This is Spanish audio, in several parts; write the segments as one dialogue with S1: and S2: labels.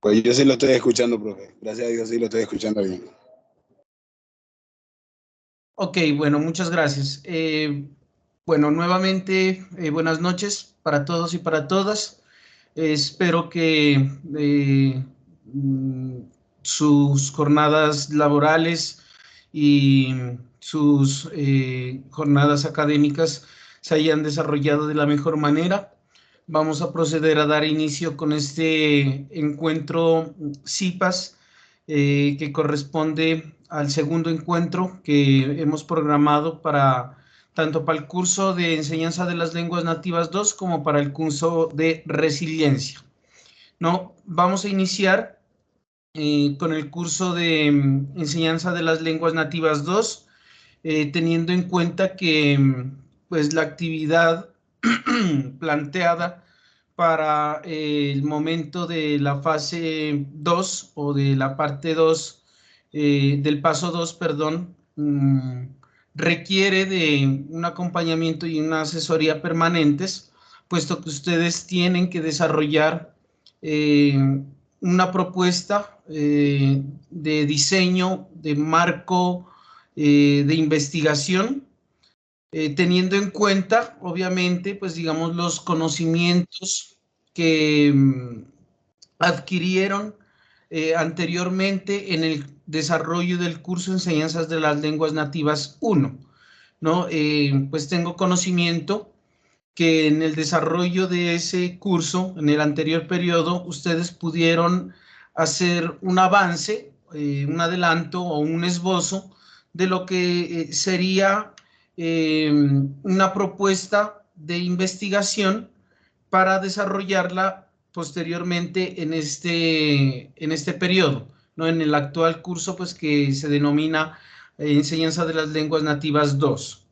S1: Pues yo sí lo estoy escuchando, profe. Gracias a Dios sí lo estoy escuchando bien.
S2: Ok, bueno, muchas gracias. Bueno, nuevamente, buenas noches para todos y para todas. Espero que mm, sus jornadas laborales y sus jornadas académicas se hayan desarrollado de la mejor manera. Vamos a proceder a dar inicio con este encuentro CIPAS que corresponde al segundo encuentro que hemos programado para tanto para el curso de enseñanza de las lenguas nativas 2 como para el curso de resiliencia. No, vamos a iniciar con el curso de enseñanza de las lenguas nativas 2, teniendo en cuenta que pues la actividad planteada para el momento de la fase 2 o de la parte 2 del paso 2, perdón, requiere de un acompañamiento y una asesoría permanentes, puesto que ustedes tienen que desarrollar una propuesta de diseño, de marco de investigación, teniendo en cuenta, obviamente, pues digamos, los conocimientos que adquirieron anteriormente en el desarrollo del curso de Enseñanzas de las Lenguas Nativas 1, ¿no? Pues tengo conocimiento que en el desarrollo de ese curso, en el anterior periodo, ustedes pudieron hacer un avance, un adelanto o un esbozo de lo que sería una propuesta de investigación para desarrollarla posteriormente en este periodo, ¿no? En el actual curso, pues que se denomina Enseñanza de las Lenguas Nativas 2.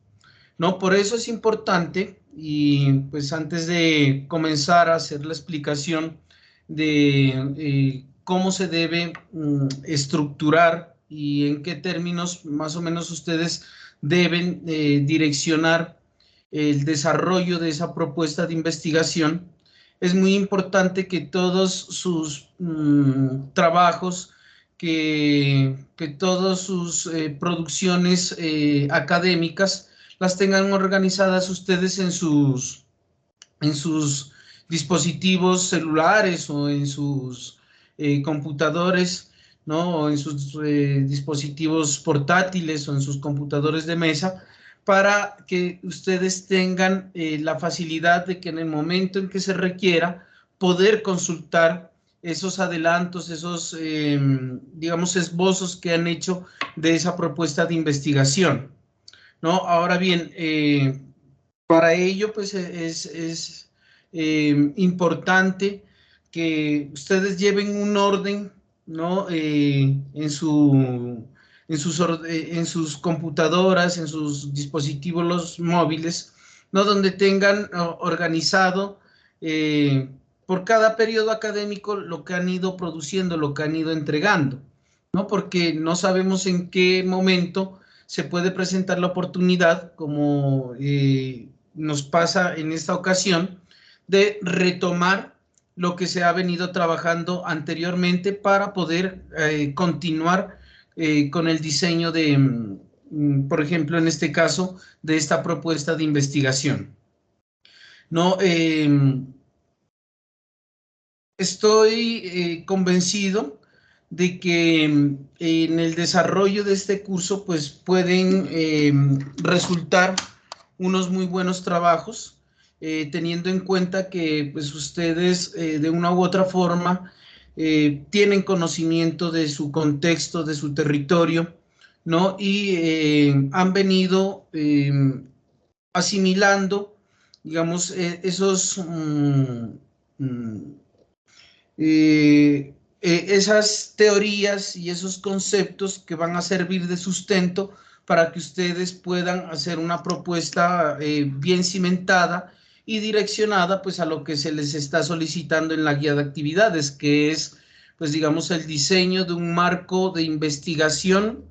S2: No, por eso es importante y pues antes de comenzar a hacer la explicación de cómo se debe estructurar y en qué términos más o menos ustedes deben direccionar el desarrollo de esa propuesta de investigación, es muy importante que todos sus trabajos, que todas sus producciones académicas las tengan organizadas ustedes en sus dispositivos celulares o en sus computadores, ¿no? O en sus dispositivos portátiles o en sus computadores de mesa, para que ustedes tengan la facilidad de que en el momento en que se requiera poder consultar esos adelantos, esos, digamos, esbozos que han hecho de esa propuesta de investigación, ¿no? Ahora bien, para ello, pues es importante que ustedes lleven un orden, ¿no? En sus computadoras, en sus dispositivos los móviles, ¿no? Donde tengan organizado por cada periodo académico lo que han ido produciendo, lo que han ido entregando, ¿no? Porque no sabemos en qué momento se puede presentar la oportunidad, como nos pasa en esta ocasión, de retomar lo que se ha venido trabajando anteriormente para poder continuar con el diseño de, por ejemplo, en este caso, de esta propuesta de investigación. No, estoy convencido de que en el desarrollo de este curso pues pueden resultar unos muy buenos trabajos, teniendo en cuenta que pues ustedes de una u otra forma tienen conocimiento de su contexto, de su territorio, ¿no? Y han venido asimilando, digamos, esos esas teorías y esos conceptos que van a servir de sustento para que ustedes puedan hacer una propuesta bien cimentada y direccionada pues a lo que se les está solicitando en la guía de actividades, que es pues digamos el diseño de un marco de investigación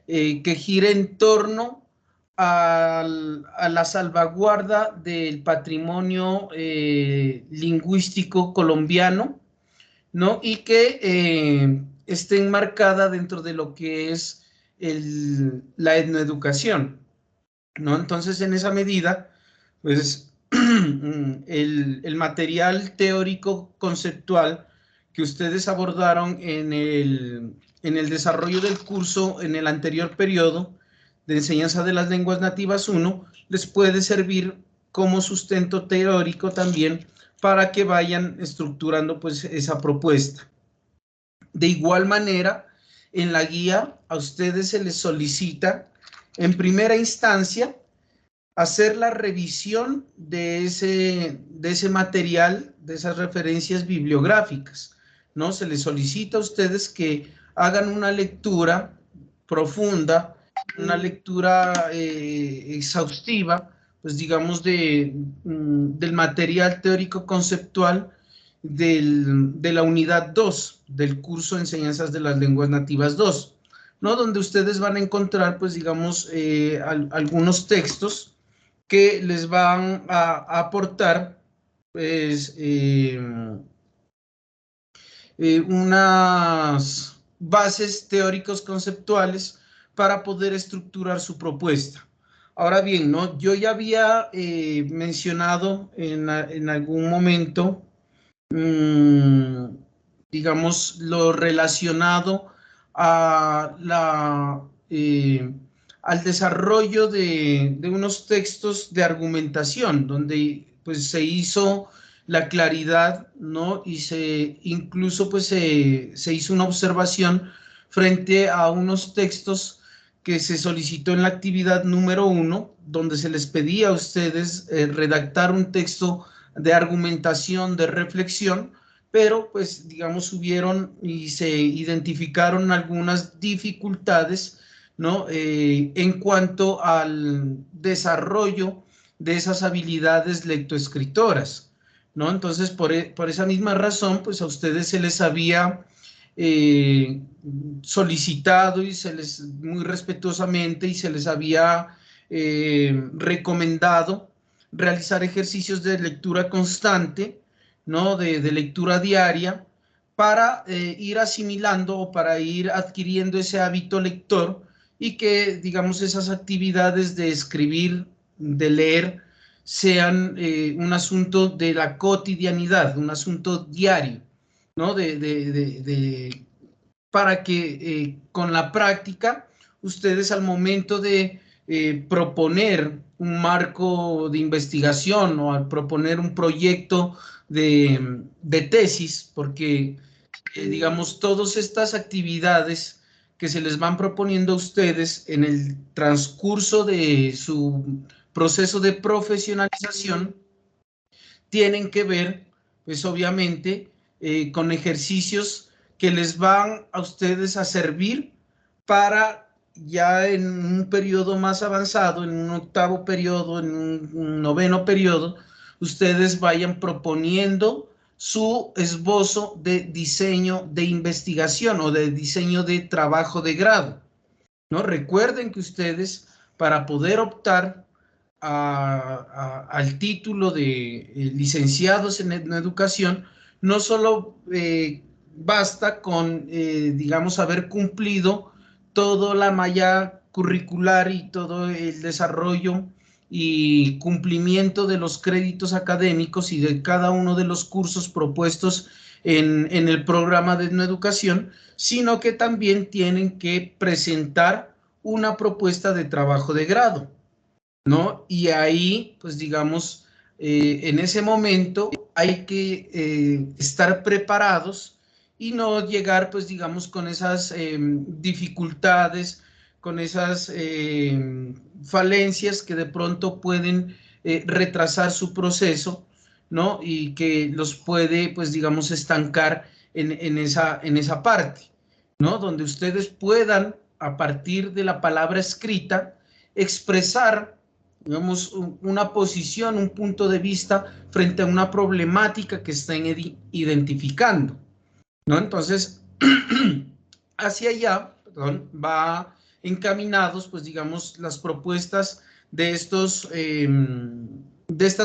S2: que gire en torno a la salvaguarda del patrimonio lingüístico colombiano, ¿no? Y que esté enmarcada dentro de lo que es la etnoeducación, ¿no? Entonces, en esa medida, pues, el material teórico conceptual que ustedes abordaron en el desarrollo del curso en el anterior periodo de enseñanza de las lenguas nativas 1, les puede servir como sustento teórico también para que vayan estructurando pues esa propuesta. De igual manera, en la guía a ustedes se les solicita en primera instancia hacer la revisión de ese material, de esas referencias bibliográficas, ¿no? Se les solicita a ustedes que hagan una lectura profunda, una lectura exhaustiva, pues digamos, del material teórico conceptual de la unidad 2 del curso de Enseñanzas de las Lenguas Nativas 2, ¿no? Donde ustedes van a encontrar, pues digamos, algunos textos que les van a aportar pues, unas bases teóricos conceptuales para poder estructurar su propuesta. Ahora bien, ¿no? Yo ya había mencionado en algún momento, digamos, lo relacionado a al desarrollo de unos textos de argumentación, donde pues se hizo la claridad, ¿no? Y incluso pues se hizo una observación frente a unos textos que se solicitó en la actividad número 1, donde se les pedía a ustedes redactar un texto de argumentación, de reflexión, pero pues digamos hubieron y se identificaron algunas dificultades, ¿no? En cuanto al desarrollo de esas habilidades lectoescritoras, ¿no? Entonces, por esa misma razón, pues a ustedes se les había eh, solicitado y se les, muy respetuosamente, y se les había recomendado realizar ejercicios de lectura constante, ¿no? De lectura diaria, para ir asimilando o para ir adquiriendo ese hábito lector y que, digamos, esas actividades de escribir, de leer, sean un asunto de la cotidianidad, un asunto diario, ¿no? Para que con la práctica ustedes al momento de proponer un marco de investigación o al proponer un proyecto de tesis, porque digamos todas estas actividades que se les van proponiendo a ustedes en el transcurso de su proceso de profesionalización tienen que ver, pues obviamente, con ejercicios que les van a ustedes a servir para ya en un periodo más avanzado, en un octavo periodo, en un noveno periodo, ustedes vayan proponiendo su esbozo de diseño de investigación o de diseño de trabajo de grado, ¿no? Recuerden que ustedes, para poder optar al título de licenciados en educación, no solo basta con, digamos, haber cumplido toda la malla curricular y todo el desarrollo y cumplimiento de los créditos académicos y de cada uno de los cursos propuestos en el programa de educación, sino que también tienen que presentar una propuesta de trabajo de grado, ¿no? Y ahí, pues digamos, en ese momento hay que estar preparados y no llegar, pues digamos, con esas dificultades, con esas falencias que de pronto pueden retrasar su proceso, ¿no? Y que los puede, pues digamos, estancar en esa parte, ¿no? Donde ustedes puedan, a partir de la palabra escrita, expresar, digamos, una posición, un punto de vista frente a una problemática que estén identificando, ¿no? Entonces, hacia allá, perdón, va encaminados, pues digamos, las propuestas de estas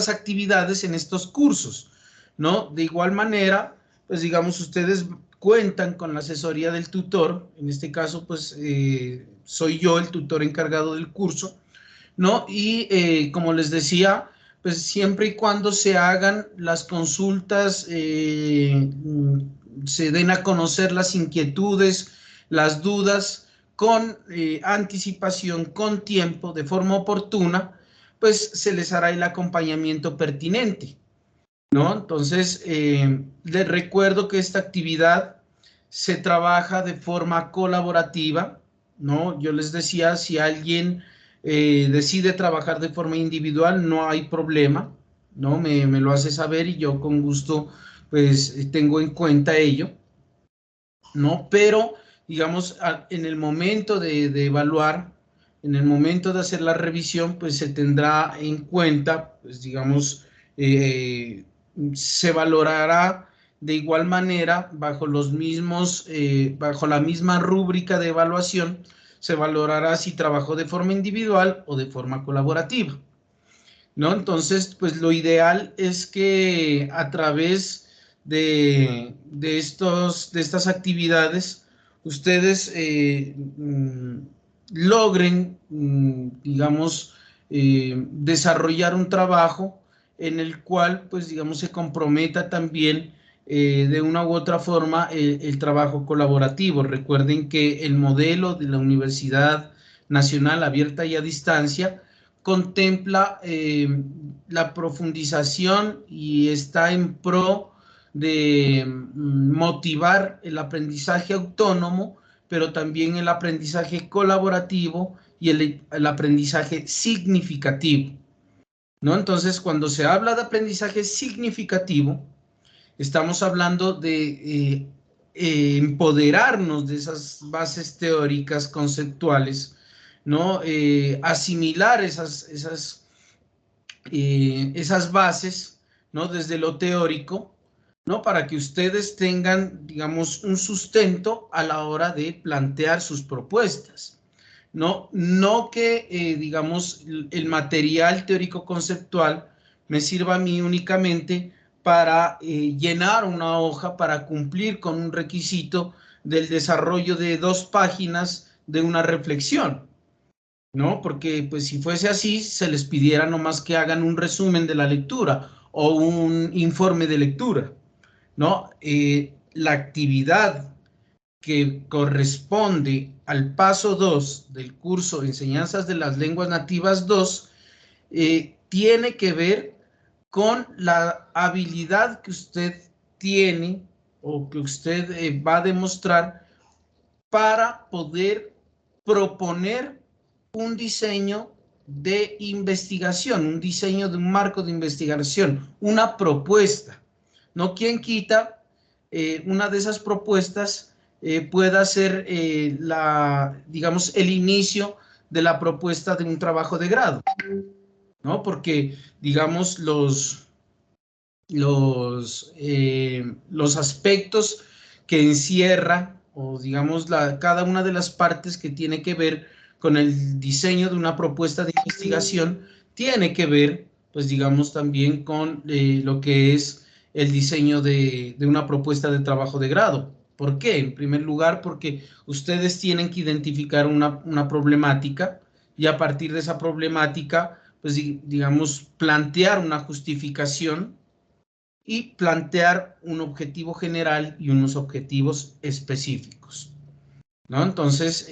S2: actividades en estos cursos, ¿no? De igual manera, pues digamos, ustedes cuentan con la asesoría del tutor, en este caso, pues soy yo el tutor encargado del curso, ¿no? Y como les decía, pues siempre y cuando se hagan las consultas, se den a conocer las inquietudes, las dudas, con anticipación, con tiempo, de forma oportuna, pues se les hará el acompañamiento pertinente, ¿no? Entonces, les recuerdo que esta actividad se trabaja de forma colaborativa, ¿no? Yo les decía, si alguien decide trabajar de forma individual, no hay problema, ¿no? Me lo hace saber y yo con gusto, pues, tengo en cuenta ello, ¿no? Pero, digamos, en el momento de evaluar, en el momento de hacer la revisión, pues se tendrá en cuenta, pues, digamos, eh, se valorará de igual manera, bajo los mismos, bajo la misma rúbrica de evaluación, se valorará si trabajó de forma individual o de forma colaborativa, ¿no? Entonces, pues lo ideal es que a través de estas actividades, ustedes logren, digamos, desarrollar un trabajo en el cual, pues, digamos, se comprometa también de una u otra forma el trabajo colaborativo. Recuerden que el modelo de la Universidad Nacional Abierta y a Distancia contempla la profundización y está en pro de motivar el aprendizaje autónomo, pero también el aprendizaje colaborativo y el aprendizaje significativo, ¿no? Entonces, cuando se habla de aprendizaje significativo, estamos hablando de empoderarnos de esas bases teóricas conceptuales, ¿no? Asimilar esas bases, ¿no? Desde lo teórico, ¿no? Para que ustedes tengan, digamos, un sustento a la hora de plantear sus propuestas, ¿no? No que, digamos, el material teórico conceptual me sirva a mí únicamente para llenar una hoja, para cumplir con un requisito del desarrollo de 2 páginas de una reflexión, ¿no? Porque pues si fuese así, se les pidiera nomás que hagan un resumen de la lectura o un informe de lectura, ¿no? La actividad que corresponde al paso 2 del curso Enseñanzas de las Lenguas Nativas 2, tiene que ver con la habilidad que usted tiene o que usted va a demostrar para poder proponer un diseño de investigación, un diseño de un marco de investigación, una propuesta. No quien quita, una de esas propuestas pueda ser digamos, el inicio de la propuesta de un trabajo de grado, ¿no? Porque, digamos, los aspectos que encierra, o digamos, cada una de las partes que tiene que ver con el diseño de una propuesta de investigación, tiene que ver, pues digamos, también con lo que es el diseño de una propuesta de trabajo de grado. ¿Por qué? En primer lugar, porque ustedes tienen que identificar una problemática y a partir de esa problemática, pues digamos, plantear una justificación y plantear un objetivo general y unos objetivos específicos, ¿no? Entonces,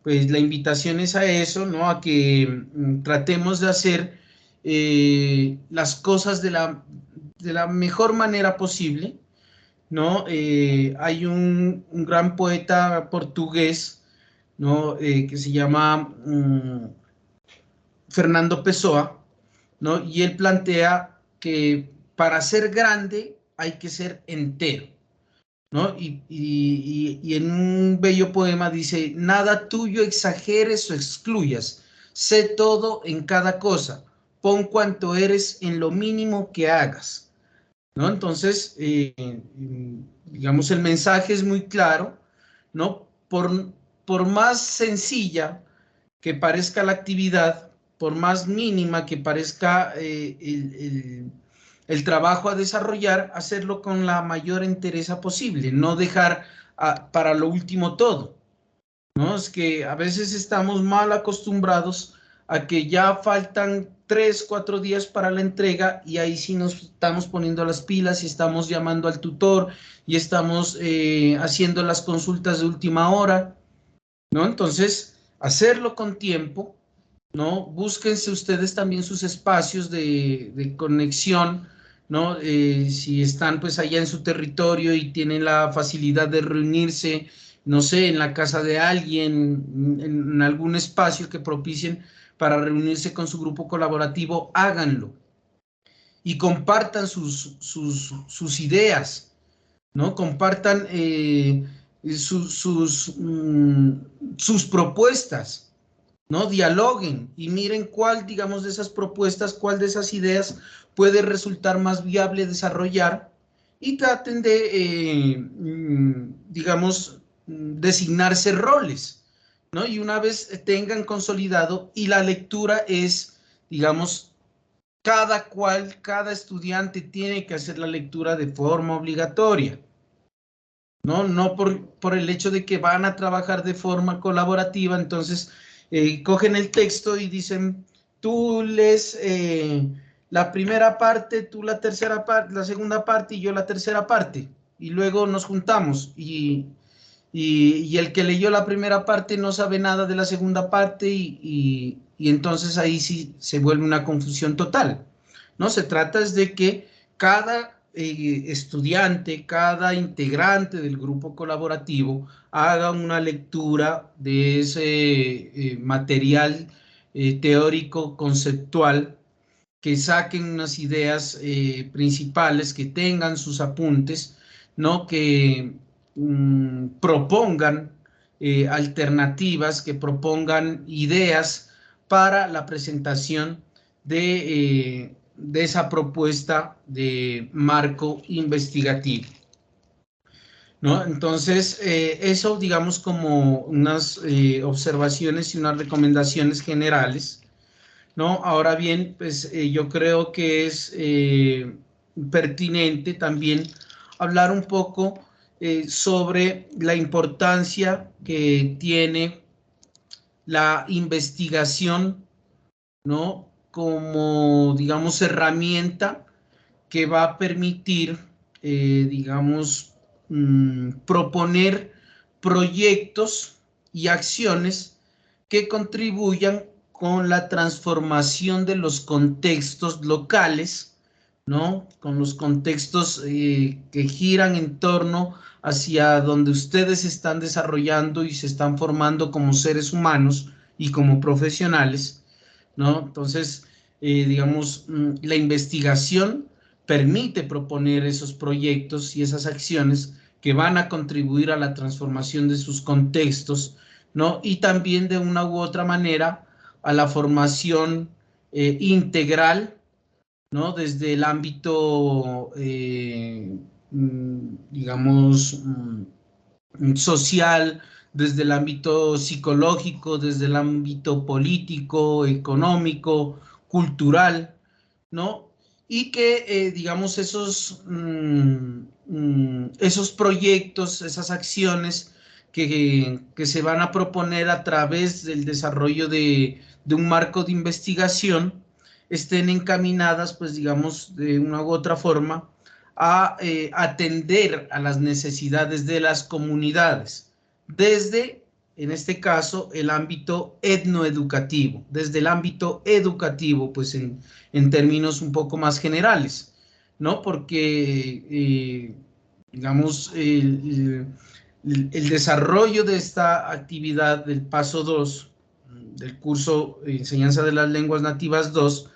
S2: pues la invitación es a eso, ¿no? A que tratemos de hacer las cosas de la mejor manera posible, ¿no? Hay un gran poeta portugués, ¿no? Que se llama Fernando Pessoa, ¿no? Y él plantea que para ser grande hay que ser entero, ¿no? Y en un bello poema dice, nada tuyo exageres o excluyas, sé todo en cada cosa, pon cuanto eres en lo mínimo que hagas, ¿no? Entonces, digamos, el mensaje es muy claro, ¿no? Por más sencilla que parezca la actividad, por más mínima que parezca el trabajo a desarrollar, hacerlo con la mayor entereza posible, no dejar para lo último todo, ¿no? Es que a veces estamos mal acostumbrados a que ya faltan 3, 4 días para la entrega y ahí sí nos estamos poniendo las pilas y estamos llamando al tutor y estamos haciendo las consultas de última hora, ¿no? Entonces, hacerlo con tiempo, ¿no? Búsquense ustedes también sus espacios de conexión, ¿no? Si están pues allá en su territorio y tienen la facilidad de reunirse, no sé, en la casa de alguien, en algún espacio que propicien para reunirse con su grupo colaborativo, háganlo y compartan sus ideas, ¿no? Compartan sus propuestas, ¿no? Dialoguen y miren cuál, digamos, de esas propuestas, cuál de esas ideas puede resultar más viable desarrollar y traten de, digamos, designarse roles, ¿no? Y una vez tengan consolidado y la lectura es, digamos, cada estudiante tiene que hacer la lectura de forma obligatoria, ¿no? No por el hecho de que van a trabajar de forma colaborativa, entonces cogen el texto y dicen, tú lees la primera parte, tú la tercera parte, la segunda parte y yo la tercera parte, y luego nos juntamos y el que leyó la primera parte no sabe nada de la segunda parte y entonces ahí sí se vuelve una confusión total, ¿no? Se trata es de que cada estudiante, cada integrante del grupo colaborativo haga una lectura de ese material teórico conceptual, que saquen unas ideas principales, que tengan sus apuntes, ¿no? Que propongan alternativas, que propongan ideas para la presentación de esa propuesta de marco investigativo, ¿no? Entonces, eso digamos como unas observaciones y unas recomendaciones generales, ¿no? Ahora bien, pues yo creo que es pertinente también hablar un poco sobre la importancia que tiene la investigación, ¿no? Como, digamos, herramienta que va a permitir, digamos, proponer proyectos y acciones que contribuyan con la transformación de los contextos locales, ¿no? Con los contextos que giran en torno hacia donde ustedes están desarrollando y se están formando como seres humanos y como profesionales, ¿no? Entonces, digamos, la investigación permite proponer esos proyectos y esas acciones que van a contribuir a la transformación de sus contextos, ¿no? Y también de una u otra manera a la formación integral, ¿no? Desde el ámbito, digamos, social, desde el ámbito psicológico, desde el ámbito político, económico, cultural, ¿no? Y que, digamos, esos proyectos, esas acciones que se van a proponer a través del desarrollo de un marco de investigación, estén encaminadas, pues, digamos, de una u otra forma, a atender a las necesidades de las comunidades, desde, en este caso, el ámbito etnoeducativo, desde el ámbito educativo, pues en términos un poco más generales, ¿no? Porque, digamos, el desarrollo de esta actividad del paso 2, del curso Enseñanza de las Lenguas Nativas 2,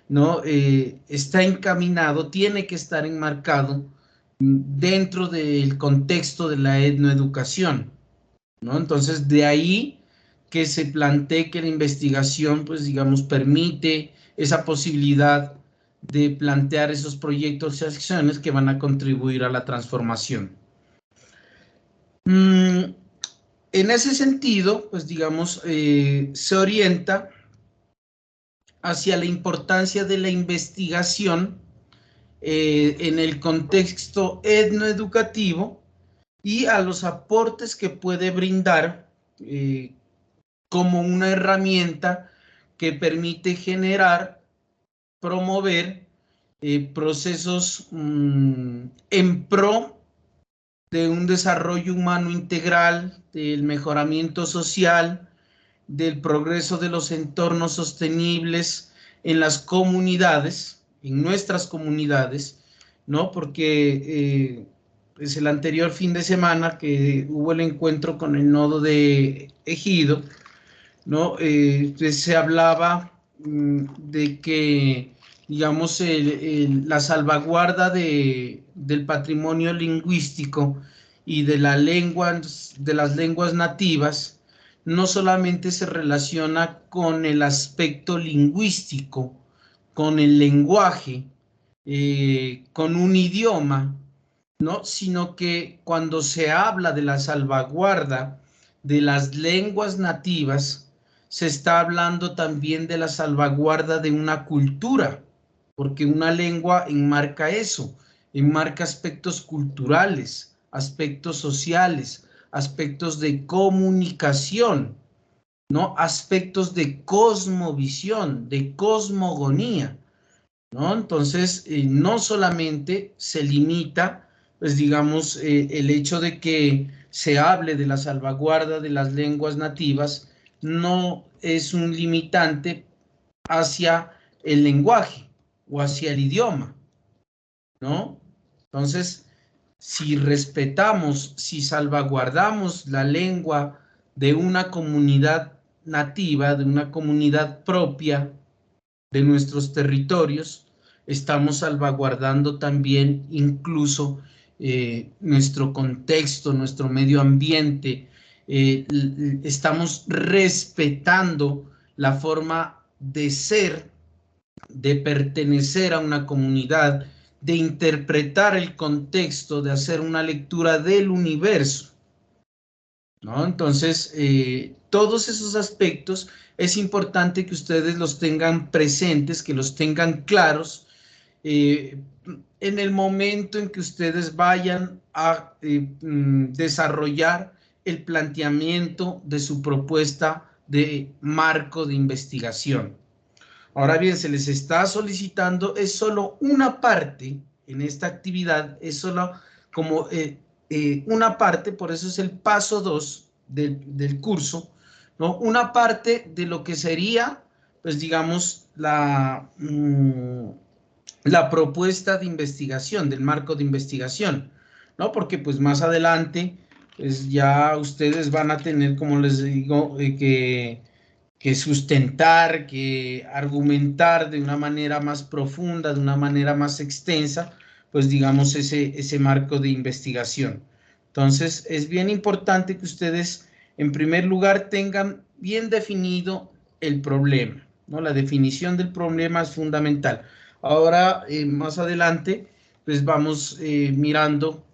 S2: ¿no? Está encaminado, tiene que estar enmarcado dentro del contexto de la etnoeducación, ¿no? Entonces, de ahí que se plantee que la investigación, pues, digamos, permite esa posibilidad de plantear esos proyectos y acciones que van a contribuir a la transformación. En ese sentido, pues, digamos, se orienta hacia la importancia de la investigación en el contexto etnoeducativo y a los aportes que puede brindar como una herramienta que permite generar, promover procesos en pro de un desarrollo humano integral, del mejoramiento social, del progreso de los entornos sostenibles en las comunidades, en nuestras comunidades, ¿no? Porque pues el anterior fin de semana que hubo el encuentro con el nodo de Ejido, ¿no? Pues se hablaba de que, digamos, la salvaguarda del patrimonio lingüístico y de las lenguas nativas no solamente se relaciona con el aspecto lingüístico, con el lenguaje, con un idioma, ¿no? Sino que cuando se habla de la salvaguarda de las lenguas nativas, se está hablando también de la salvaguarda de una cultura, porque una lengua enmarca eso, enmarca aspectos culturales, aspectos sociales, aspectos de comunicación, ¿no? Aspectos de cosmovisión, de cosmogonía, ¿no? Entonces, no solamente se limita, pues digamos, el hecho de que se hable de la salvaguarda de las lenguas nativas, no es un limitante hacia el lenguaje o hacia el idioma, ¿no? Entonces, si respetamos, si salvaguardamos la lengua de una comunidad nativa, de una comunidad propia de nuestros territorios, estamos salvaguardando también incluso nuestro contexto, nuestro medio ambiente, estamos respetando la forma de ser, de pertenecer a una comunidad, de interpretar el contexto, de hacer una lectura del universo, ¿no? Entonces, todos esos aspectos es importante que ustedes los tengan presentes, que los tengan claros en el momento en que ustedes vayan a desarrollar el planteamiento de su propuesta de marco de investigación. Ahora bien, se les está solicitando, es solo una parte en esta actividad, es solo como una parte, por eso es el paso 2 del curso, ¿no? Una parte de lo que sería, pues digamos, la propuesta de investigación, del marco de investigación, ¿no? Porque pues más adelante, pues ya ustedes van a tener, como les digo, que sustentar, que argumentar de una manera más profunda, de una manera más extensa, pues digamos ese marco de investigación. Entonces, es bien importante que ustedes, en primer lugar, tengan bien definido el problema, ¿no? La definición del problema es fundamental. Ahora, más adelante, pues vamos mirando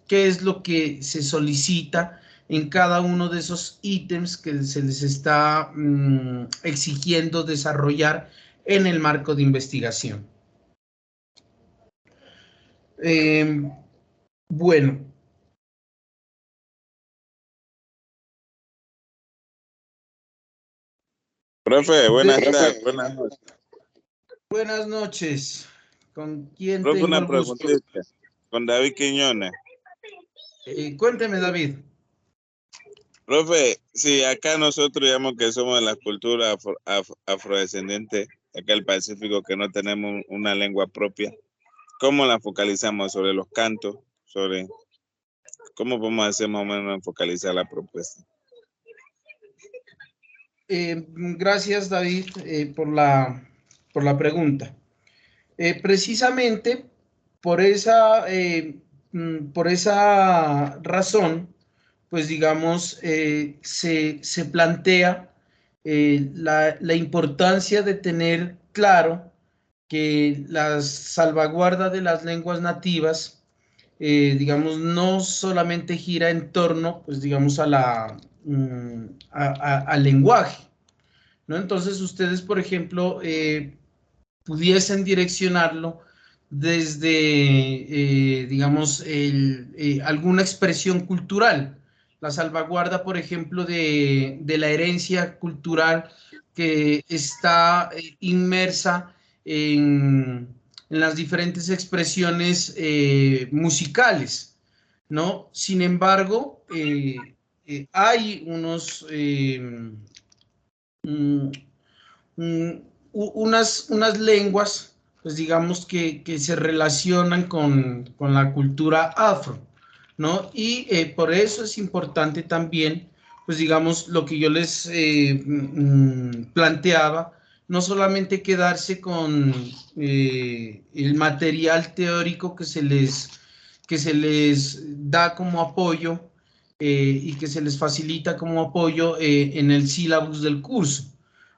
S2: qué es lo que se solicita en cada uno de esos ítems que se les está exigiendo desarrollar en el marco de investigación. Bueno.
S3: Profe, buenas tardes, buenas noches.
S2: Buenas noches. ¿Con quién
S3: Profe,
S2: tengo
S3: una
S2: el gusto?
S3: preguntita. Con David Quiñones.
S2: Cuénteme, David.
S3: Profe, sí, acá nosotros digamos que somos de la cultura afrodescendiente, acá el Pacífico, que no tenemos una lengua propia. ¿Cómo la focalizamos sobre los cantos? ¿Cómo podemos hacer más o menos focalizar la propuesta?
S2: Gracias, David, por la pregunta. Precisamente por esa razón, pues digamos, se plantea la importancia de tener claro que la salvaguarda de las lenguas nativas, digamos, no solamente gira en torno, pues digamos, al lenguaje, ¿no? Entonces ustedes, por ejemplo, pudiesen direccionarlo desde, digamos, alguna expresión cultural. La salvaguarda, por ejemplo, de la herencia cultural que está inmersa en las diferentes expresiones musicales, ¿no? Sin embargo, hay mm, unas lenguas, pues digamos que se relacionan con la cultura afro, ¿no? Y por eso es importante también, pues digamos, lo que yo les planteaba, no solamente quedarse con el material teórico que se les da como apoyo y que se les facilita como apoyo en el sílabus del curso,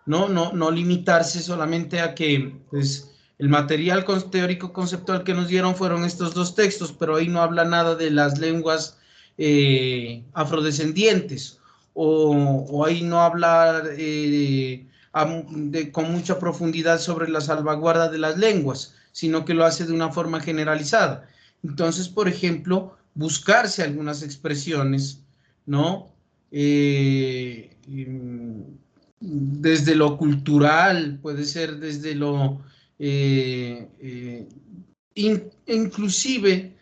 S2: no limitarse solamente a que pues, el material teórico conceptual que nos dieron fueron estos dos textos, pero ahí no habla nada de las lenguas afrodescendientes, o ahí no habla con mucha profundidad sobre la salvaguarda de las lenguas, sino que lo hace de una forma generalizada. Entonces, por ejemplo, buscarse algunas expresiones, ¿no? Desde lo cultural, puede ser desde lo inclusive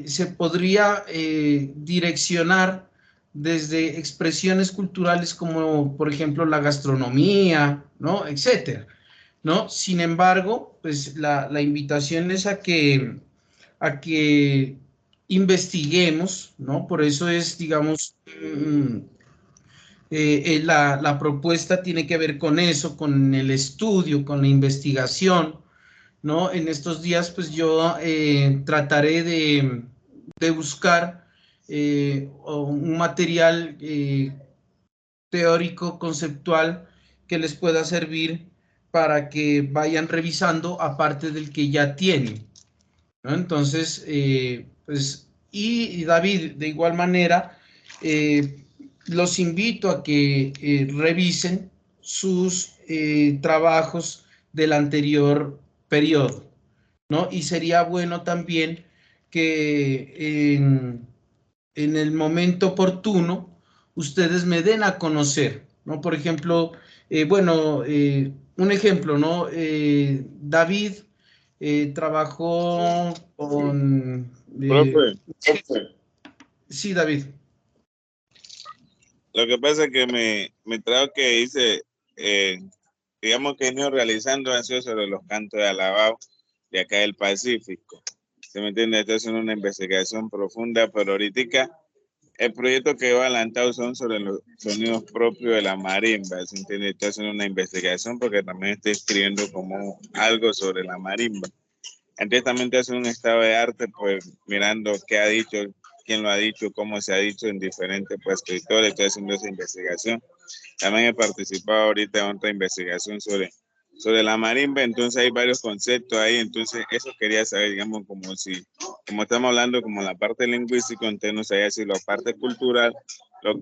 S2: se podría direccionar desde expresiones culturales como, por ejemplo, la gastronomía, ¿no? Etcétera, ¿no? Sin embargo, pues la invitación es a que investiguemos, ¿no? Por eso es, digamos, la propuesta tiene que ver con eso, con el estudio, con la investigación, ¿no? En estos días, pues yo trataré de buscar un material teórico, conceptual, que les pueda servir para que vayan revisando aparte del que ya tienen, ¿no? Entonces, pues, y David, de igual manera, los invito a que revisen sus trabajos del anterior periodo, ¿no? Y sería bueno también que en el momento oportuno ustedes me den a conocer, ¿no? Por ejemplo, bueno, un ejemplo, ¿no? David trabajó con...
S3: Profe,
S2: sí, David.
S3: lo que pasa es que mi trabajo que hice, digamos que he ido realizando ha sido sobre los cantos de alabao de acá del Pacífico. ¿Se me entiende? Esto es una investigación profunda, pero ahorita el proyecto que he adelantado son sobre los sonidos propios de la marimba. ¿Se entiende? Estoy haciendo una investigación porque también estoy escribiendo como algo sobre la marimba. Entonces también te hace un estado de arte, pues mirando qué ha dicho, quién lo ha dicho, cómo se ha dicho en diferentes pues, escritores. Estoy haciendo esa investigación. También he participado ahorita en otra investigación sobre la marimba, entonces hay varios conceptos ahí, entonces eso quería saber, digamos, como estamos hablando como la parte lingüística, entonces no sabía si la parte cultural,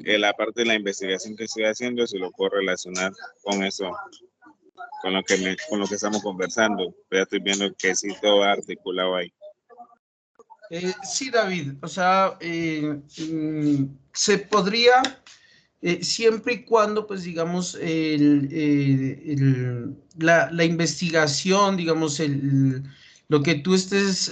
S3: la parte de la investigación que estoy haciendo, si lo puedo relacionar con eso, con lo que estamos conversando. Ya estoy viendo que sí todo articulado ahí.
S2: Sí, David, o sea, se podría, siempre y cuando, pues, digamos, la investigación, digamos, lo que tú estés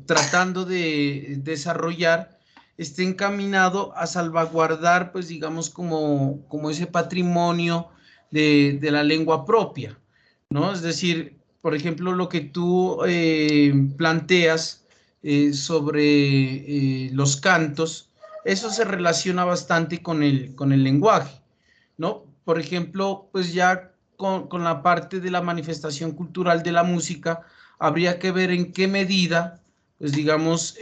S2: tratando de desarrollar, esté encaminado a salvaguardar, pues, digamos, como ese patrimonio de la lengua propia, ¿no? Es decir, por ejemplo, lo que tú planteas sobre los cantos, eso se relaciona bastante con el lenguaje, ¿no? Por ejemplo, pues ya con la parte de la manifestación cultural de la música, habría que ver en qué medida, pues digamos,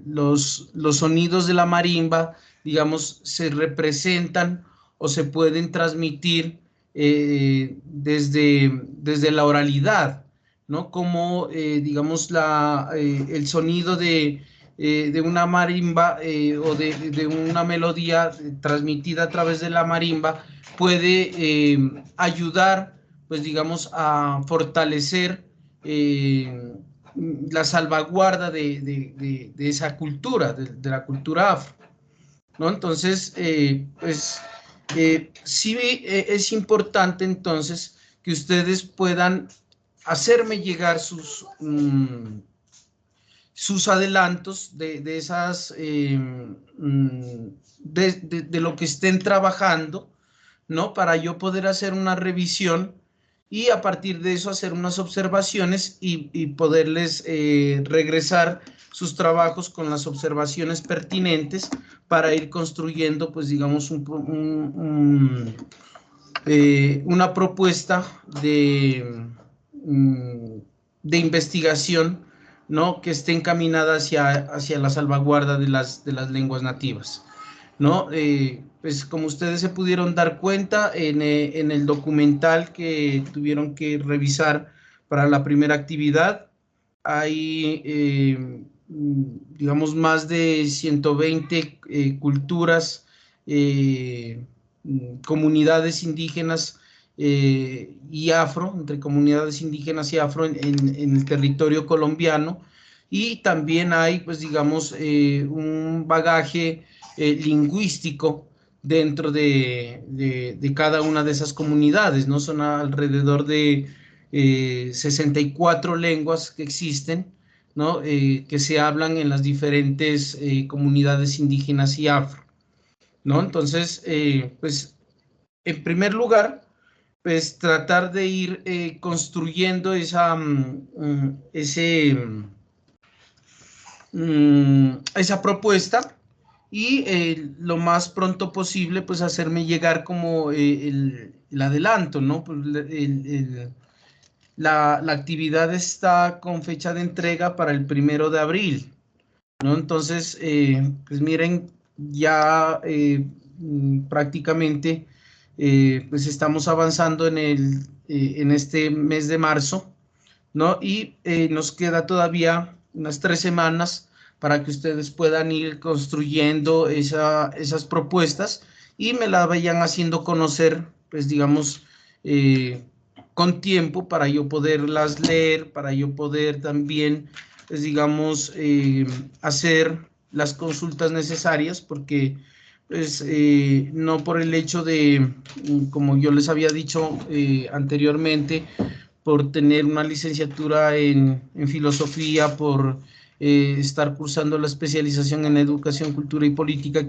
S2: los sonidos de la marimba, digamos, se representan o se pueden transmitir desde la oralidad, ¿no? Como, digamos, el sonido de una marimba o de una melodía transmitida a través de la marimba puede ayudar pues digamos, a fortalecer la salvaguarda de esa cultura, de la cultura afro, ¿no? Entonces, sí es importante entonces que ustedes puedan hacerme llegar sus adelantos de esas, de lo que estén trabajando, ¿no? Para yo poder hacer una revisión y a partir de eso hacer unas observaciones y poderles regresar sus trabajos con las observaciones pertinentes para ir construyendo, pues digamos, una propuesta de investigación, ¿no? Que esté encaminada hacia la salvaguarda de las lenguas nativas, ¿no? Pues como ustedes se pudieron dar cuenta en el documental que tuvieron que revisar para la primera actividad, hay, digamos, más de 120 culturas, comunidades indígenas y afro, entre comunidades indígenas y afro en el territorio colombiano, y también hay, pues digamos, un bagaje lingüístico dentro de cada una de esas comunidades, ¿no? Son alrededor de 64 lenguas que existen, ¿no? Que se hablan en las diferentes comunidades indígenas y afro, ¿no? Entonces, pues, en primer lugar, pues tratar de ir construyendo esa propuesta y lo más pronto posible, pues hacerme llegar como el adelanto, ¿no? Pues, la actividad está con fecha de entrega para el 1 de abril, ¿no? Entonces, pues miren, ya prácticamente pues estamos avanzando en este mes de marzo, ¿no? Y nos queda todavía unas 3 semanas para que ustedes puedan ir construyendo esas propuestas y me la vayan haciendo conocer, pues digamos, con tiempo para yo poderlas leer, para yo poder también, pues digamos, hacer las consultas necesarias, porque pues no por el hecho de, como yo les había dicho anteriormente, por tener una licenciatura en filosofía, por estar cursando la especialización en educación, cultura y política,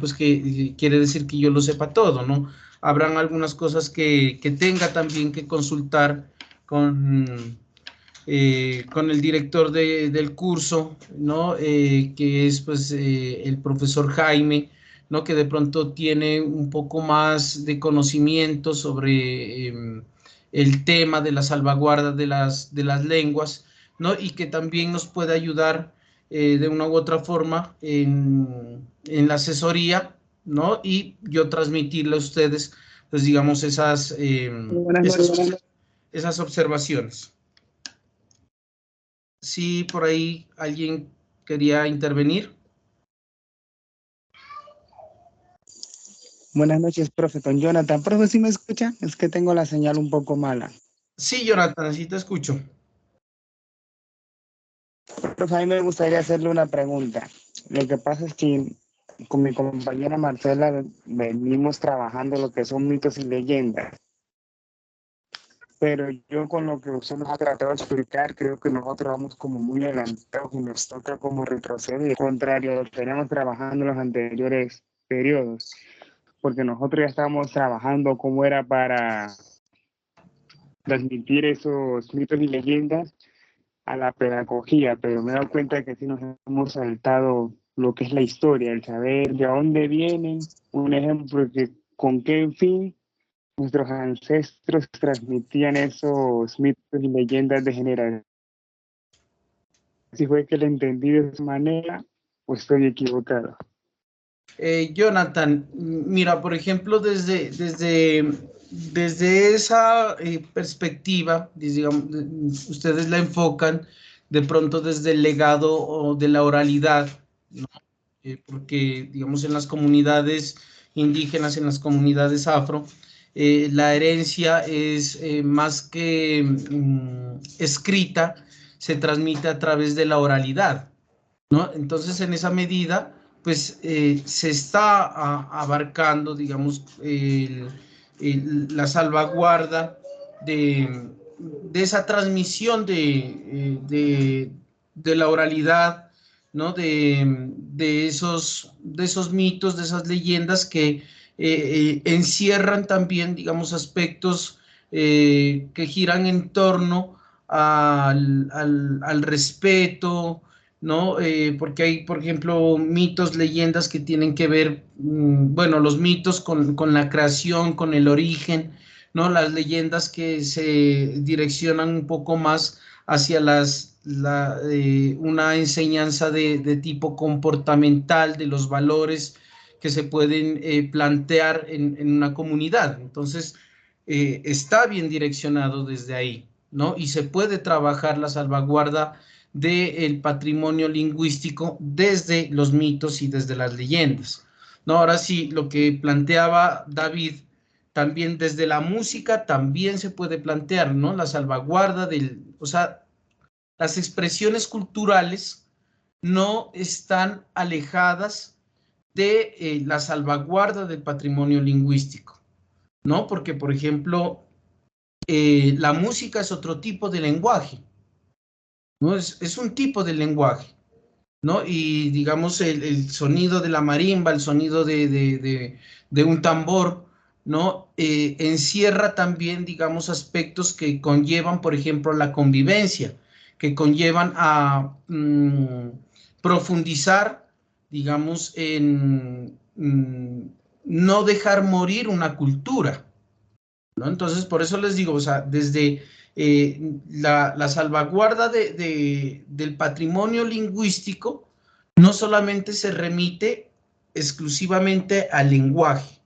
S2: pues que quiere decir que yo lo sepa todo, ¿no? Habrán algunas cosas que tenga también que consultar con el director del curso, ¿no? Que es pues el profesor Jaime, ¿no? Que de pronto tiene un poco más de conocimiento sobre el tema de la salvaguarda de las lenguas, ¿no? Y que también nos puede ayudar de una u otra forma en la asesoría, ¿no? Y yo transmitirle a ustedes, pues digamos, esas observaciones. Sí, por ahí alguien quería intervenir.
S4: Buenas noches, profe. Con Jonathan. Profe, ¿sí me escucha? Es que tengo la señal un poco mala.
S2: Sí, Jonathan, sí te escucho.
S4: Profe, a mí me gustaría hacerle una pregunta. Lo que pasa es que con mi compañera Marcela venimos trabajando lo que son mitos y leyendas. Pero yo con lo que usted nos ha tratado de explicar, creo que nosotros vamos como muy adelantados y nos toca como retroceder. Al contrario, lo que veníamos trabajando en los anteriores periodos. Porque nosotros ya estábamos trabajando cómo era para transmitir esos mitos y leyendas a la pedagogía, pero me he dado cuenta que sí nos hemos saltado lo que es la historia, el saber de dónde vienen, un ejemplo que con qué fin nuestros ancestros transmitían esos mitos y leyendas de generación. Si fue que lo entendí de esa manera, o estoy equivocado.
S2: Jonathan, mira, por ejemplo, desde esa perspectiva, digamos, ustedes la enfocan de pronto desde el legado o de la oralidad, ¿no? Porque, digamos, en las comunidades indígenas, en las comunidades afro, la herencia es más que escrita, se transmite a través de la oralidad, ¿no? Entonces, en esa medida, pues se está abarcando, digamos, la salvaguarda de esa transmisión de la oralidad, ¿no? De esos mitos, de esas leyendas que encierran también, digamos, aspectos que giran en torno al respeto, ¿no? Porque hay, por ejemplo, mitos, leyendas que tienen que ver, bueno, los mitos con la creación, con el origen, ¿no? Las leyendas que se direccionan un poco más hacia una enseñanza de tipo comportamental, de los valores que se pueden plantear en una comunidad. Entonces, está bien direccionado desde ahí, ¿no? Y se puede trabajar la salvaguarda del patrimonio lingüístico desde los mitos y desde las leyendas. No, ahora sí, lo que planteaba David, también desde la música también se puede plantear, ¿no? La salvaguarda o sea, las expresiones culturales no están alejadas de la salvaguarda del patrimonio lingüístico, ¿no? Porque, por ejemplo, la música es otro tipo de lenguaje, ¿no? Es un tipo de lenguaje, ¿no? Y digamos el sonido de la marimba, el sonido de un tambor, ¿no? Encierra también, digamos, aspectos que conllevan, por ejemplo, la convivencia, que conllevan a profundizar, digamos, en no dejar morir una cultura, ¿no? Entonces, por eso les digo, o sea, desde la salvaguarda del patrimonio lingüístico, no solamente se remite exclusivamente al lenguaje,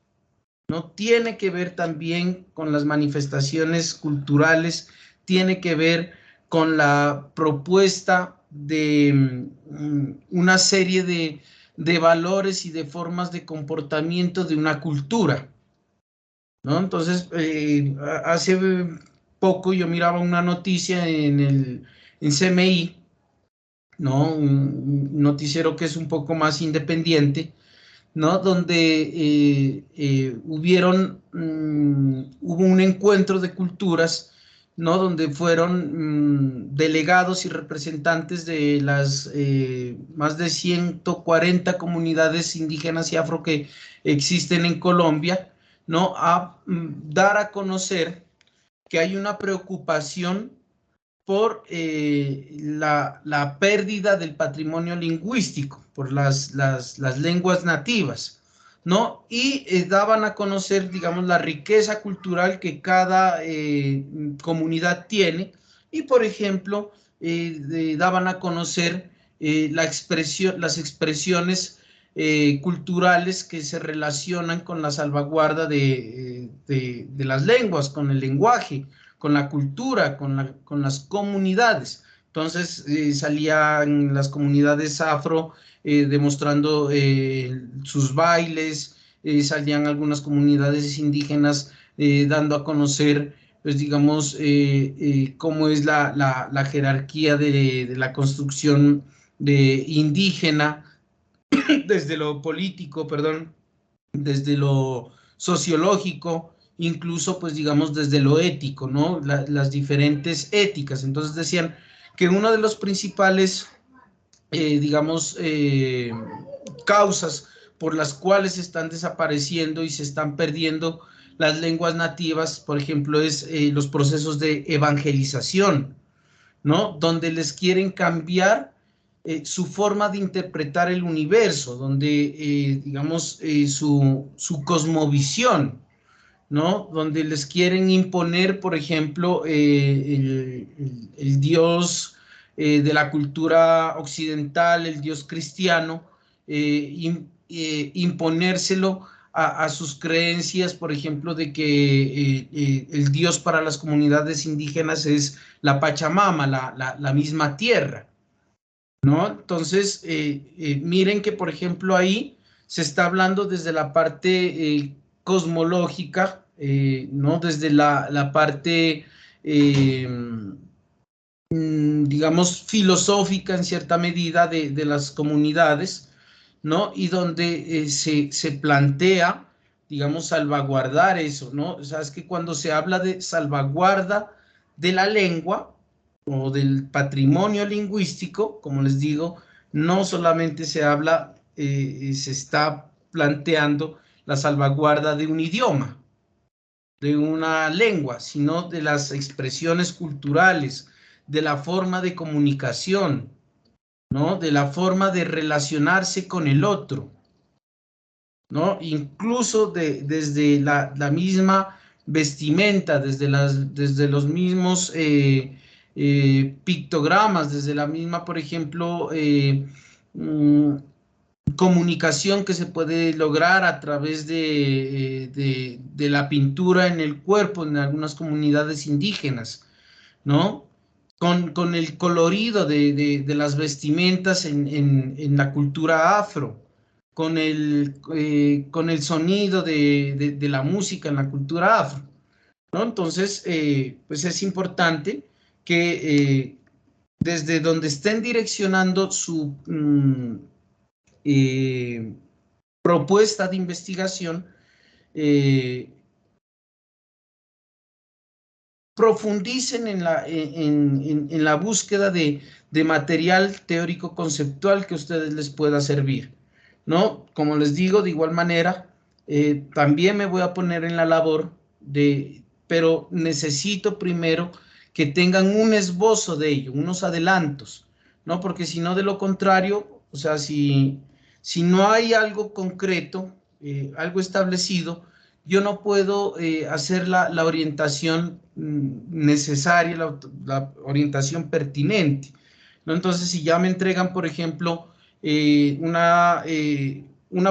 S2: ¿no? Tiene que ver también con las manifestaciones culturales, tiene que ver con la propuesta de una serie de valores y de formas de comportamiento de una cultura, ¿no? Entonces, hace poco yo miraba una noticia en CMI, ¿no? Un noticiero que es un poco más independiente, ¿no? Donde hubo un encuentro de culturas, ¿no? Donde fueron delegados y representantes de las más de 140 comunidades indígenas y afro que existen en Colombia, ¿no? A dar a conocer que hay una preocupación por la pérdida del patrimonio lingüístico, por las lenguas nativas, ¿no? Y daban a conocer, digamos, la riqueza cultural que cada comunidad tiene y, por ejemplo, daban a conocer las expresiones culturales que se relacionan con la salvaguarda de las lenguas, con el lenguaje, con la cultura, con las comunidades. Entonces salían las comunidades afro demostrando sus bailes, salían algunas comunidades indígenas dando a conocer, pues digamos, cómo es la jerarquía de la construcción indígena, desde lo político, perdón, desde lo sociológico, incluso pues digamos desde lo ético, ¿no? Las diferentes éticas. Entonces decían que uno de los principales, digamos, causas por las cuales se están desapareciendo y se están perdiendo las lenguas nativas, por ejemplo, es los procesos de evangelización, ¿no? Donde les quieren cambiar su forma de interpretar el universo, donde, digamos, su cosmovisión, ¿no? Donde les quieren imponer, por ejemplo, el Dios de la cultura occidental, el Dios cristiano, imponérselo a sus creencias, por ejemplo, de que el Dios para las comunidades indígenas es la Pachamama, la misma tierra, ¿no? Entonces, miren que, por ejemplo, ahí se está hablando desde la parte cosmológica, ¿no? Desde la parte, digamos, filosófica en cierta medida de las comunidades, ¿no? Y donde se plantea, digamos, salvaguardar eso, ¿no? O sea, es que cuando se habla de salvaguarda de la lengua o del patrimonio lingüístico, como les digo, no solamente se habla, se está planteando la salvaguarda de un idioma, de una lengua, sino de las expresiones culturales, de la forma de comunicación, ¿no? De la forma de relacionarse con el otro, ¿no? Incluso desde la misma vestimenta, desde los mismos pictogramas, desde la misma, por ejemplo, comunicación que se puede lograr a través de la pintura en el cuerpo en algunas comunidades indígenas, ¿no? Con el colorido de las vestimentas en la cultura afro, con el sonido de la música en la cultura afro, ¿no? Entonces, pues es importante que desde donde estén direccionando su propuesta de investigación, profundicen en la búsqueda de material teórico conceptual que a ustedes les pueda servir, ¿no? Como les digo, de igual manera, también me voy a poner en la labor pero necesito primero que tengan un esbozo de ello, unos adelantos, ¿no? Porque si no, de lo contrario, o sea, si no hay algo concreto, algo establecido, yo no puedo hacer la orientación necesaria, la orientación pertinente, ¿no? Entonces, si ya me entregan, por ejemplo, una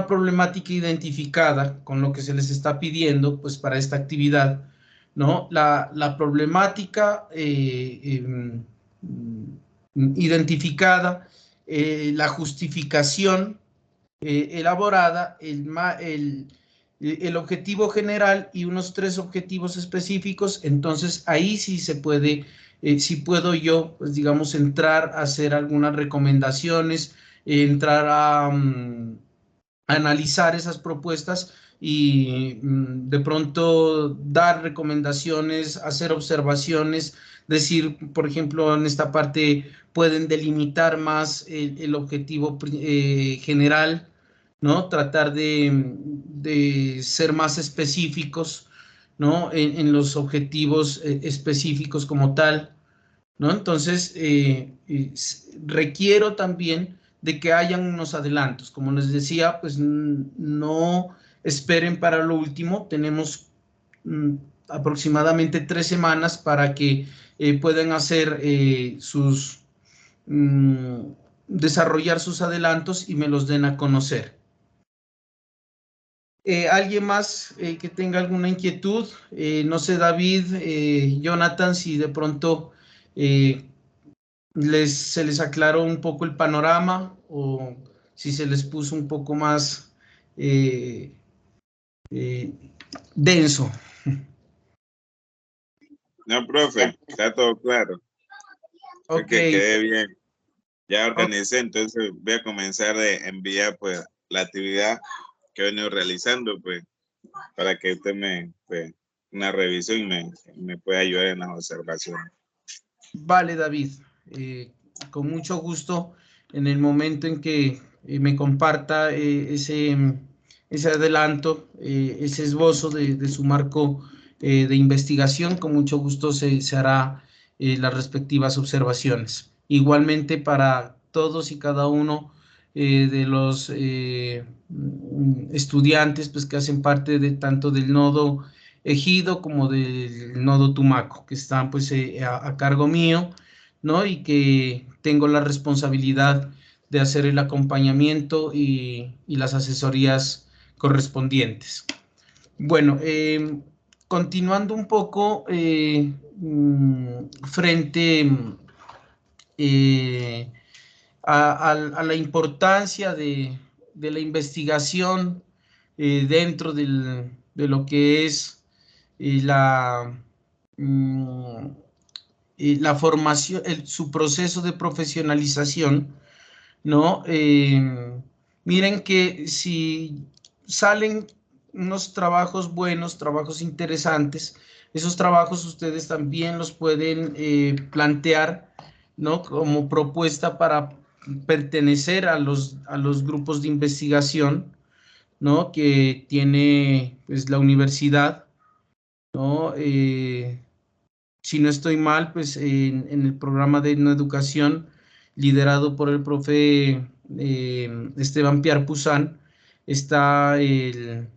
S2: problemática identificada con lo que se les está pidiendo, pues para esta actividad, ¿no? La problemática identificada, la justificación elaborada, el objetivo general y unos 3 objetivos específicos, entonces ahí sí se puede, sí puedo yo, pues digamos, entrar a hacer algunas recomendaciones, entrar a analizar esas propuestas y de pronto dar recomendaciones, hacer observaciones, decir, por ejemplo, en esta parte pueden delimitar más el objetivo general, ¿no? Tratar de ser más específicos, ¿no? En los objetivos específicos como tal, ¿no? Entonces, requiero también de que hayan unos adelantos. Como les decía, pues no esperen para lo último. Tenemos aproximadamente 3 semanas para que puedan hacer desarrollar sus adelantos y me los den a conocer. ¿Alguien más que tenga alguna inquietud? No sé, David, Jonathan, si de pronto se les aclaró un poco el panorama o si se les puso un poco más denso.
S3: No, profe, está todo claro.
S2: Ok.
S3: Que quede bien. Ya organicé, entonces voy a comenzar a enviar pues la actividad que he venido realizando pues para que usted pues, una revisión y me pueda ayudar en las observaciones.
S2: Vale, David, con mucho gusto en el momento en que me comparta ese adelanto, ese esbozo de su marco de investigación, con mucho gusto se hará las respectivas observaciones. Igualmente para todos y cada uno de los estudiantes pues, que hacen parte de tanto del nodo Ejido como del nodo Tumaco, que están pues a cargo mío, ¿no? Y que tengo la responsabilidad de hacer el acompañamiento y las asesorías correspondientes. Bueno, continuando un poco frente a la importancia de la investigación dentro de lo que es la formación, su proceso de profesionalización, ¿no? Miren que si salen unos trabajos buenos, trabajos interesantes, esos trabajos ustedes también los pueden plantear, ¿no? Como propuesta para pertenecer a los grupos de investigación, ¿no? Que tiene pues, la universidad, ¿no? Si no estoy mal, pues en el programa de educación liderado por el profe Esteban Piarpuzán, está el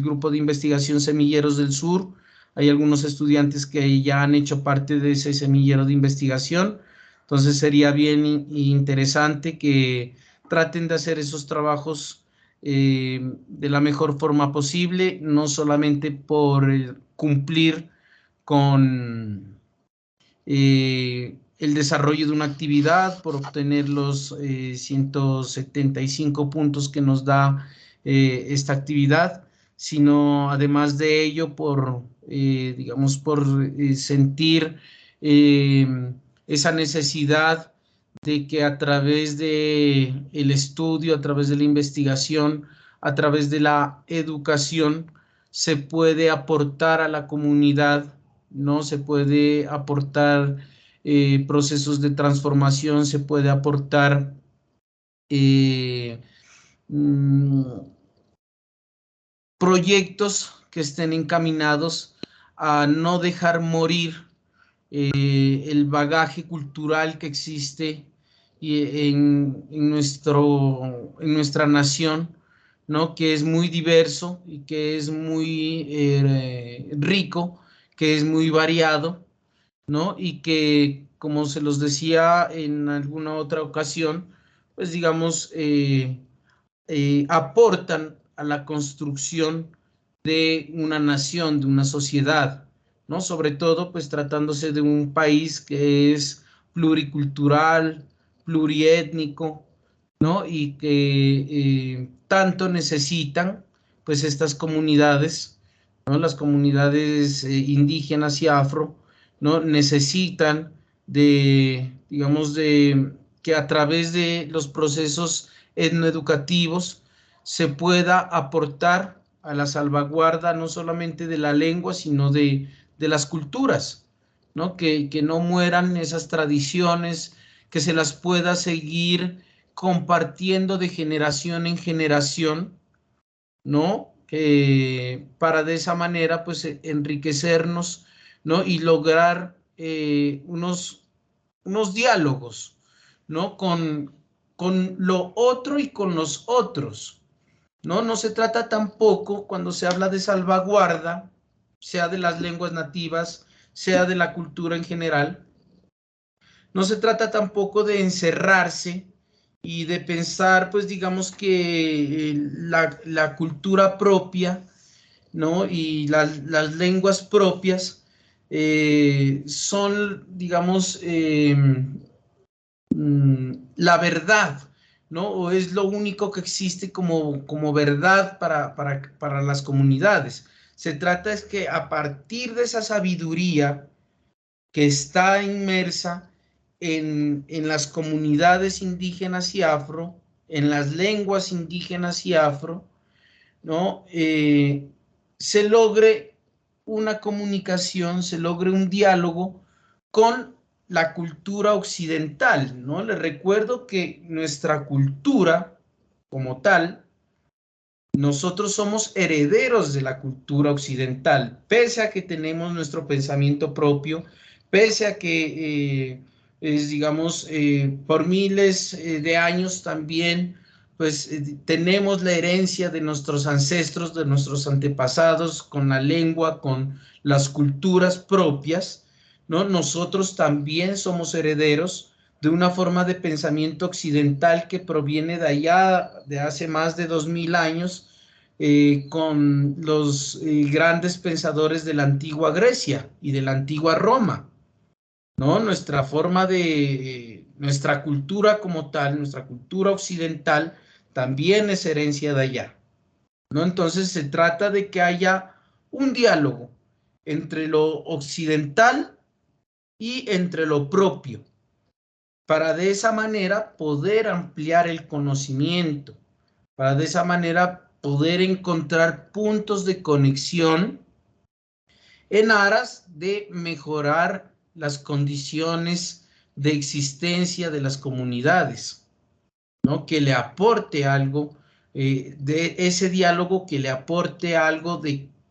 S2: grupo de investigación Semilleros del Sur. Hay algunos estudiantes que ya han hecho parte de ese semillero de investigación. Entonces sería bien interesante que traten de hacer esos trabajos de la mejor forma posible, no solamente por cumplir con el desarrollo de una actividad, por obtener los 175 puntos que nos da esta actividad, sino además de ello por, digamos, por sentir esa necesidad de que a través de el estudio, a través de la investigación, a través de la educación, se puede aportar a la comunidad, ¿no? Se puede aportar procesos de transformación, se puede aportar proyectos que estén encaminados a no dejar morir el bagaje cultural que existe en nuestra nación, ¿no? Que es muy diverso y que es muy rico, que es muy variado, ¿no? Y que, como se los decía en alguna otra ocasión, pues digamos, aportan a la construcción de una nación, de una sociedad, ¿no? Sobre todo, pues tratándose de un país que es pluricultural, pluriétnico, ¿no? Y que tanto necesitan, pues, estas comunidades, ¿no? Las comunidades indígenas y afro, ¿no? Necesitan de, digamos, de que a través de los procesos etnoeducativos se pueda aportar a la salvaguarda no solamente de la lengua, sino de las culturas, ¿no? Que no mueran esas tradiciones, que se las pueda seguir compartiendo de generación en generación, ¿no? Para de esa manera, pues, enriquecernos, ¿no? Y lograr unos diálogos, ¿no? Con lo otro y con los otros, ¿no? No se trata tampoco, cuando se habla de salvaguarda, sea de las lenguas nativas, sea de la cultura en general, no se trata tampoco de encerrarse y de pensar, pues digamos que la cultura propia, ¿no? Y las lenguas propias son, digamos, la verdad, ¿no? O es lo único que existe como verdad para las comunidades. Se trata es que a partir de esa sabiduría que está inmersa en las comunidades indígenas y afro, en las lenguas indígenas y afro, ¿no? Se logre una comunicación, se logre un diálogo con la cultura occidental, ¿no? Les recuerdo que nuestra cultura como tal, nosotros somos herederos de la cultura occidental, pese a que tenemos nuestro pensamiento propio, pese a que, digamos, por miles de años también, pues tenemos la herencia de nuestros ancestros, de nuestros antepasados, con la lengua, con las culturas propias, ¿no? Nosotros también somos herederos de una forma de pensamiento occidental que proviene de allá, de hace más de 2000 años, con los grandes pensadores de la antigua Grecia y de la antigua Roma, ¿no? Nuestra forma de, nuestra cultura como tal, nuestra cultura occidental, también es herencia de allá, ¿no? Entonces se trata de que haya un diálogo entre lo occidental y entre lo propio, para de esa manera poder ampliar el conocimiento, para de esa manera poder encontrar puntos de conexión en aras de mejorar las condiciones de existencia de las comunidades, ¿no? Que le aporte algo de ese diálogo, que le aporte algo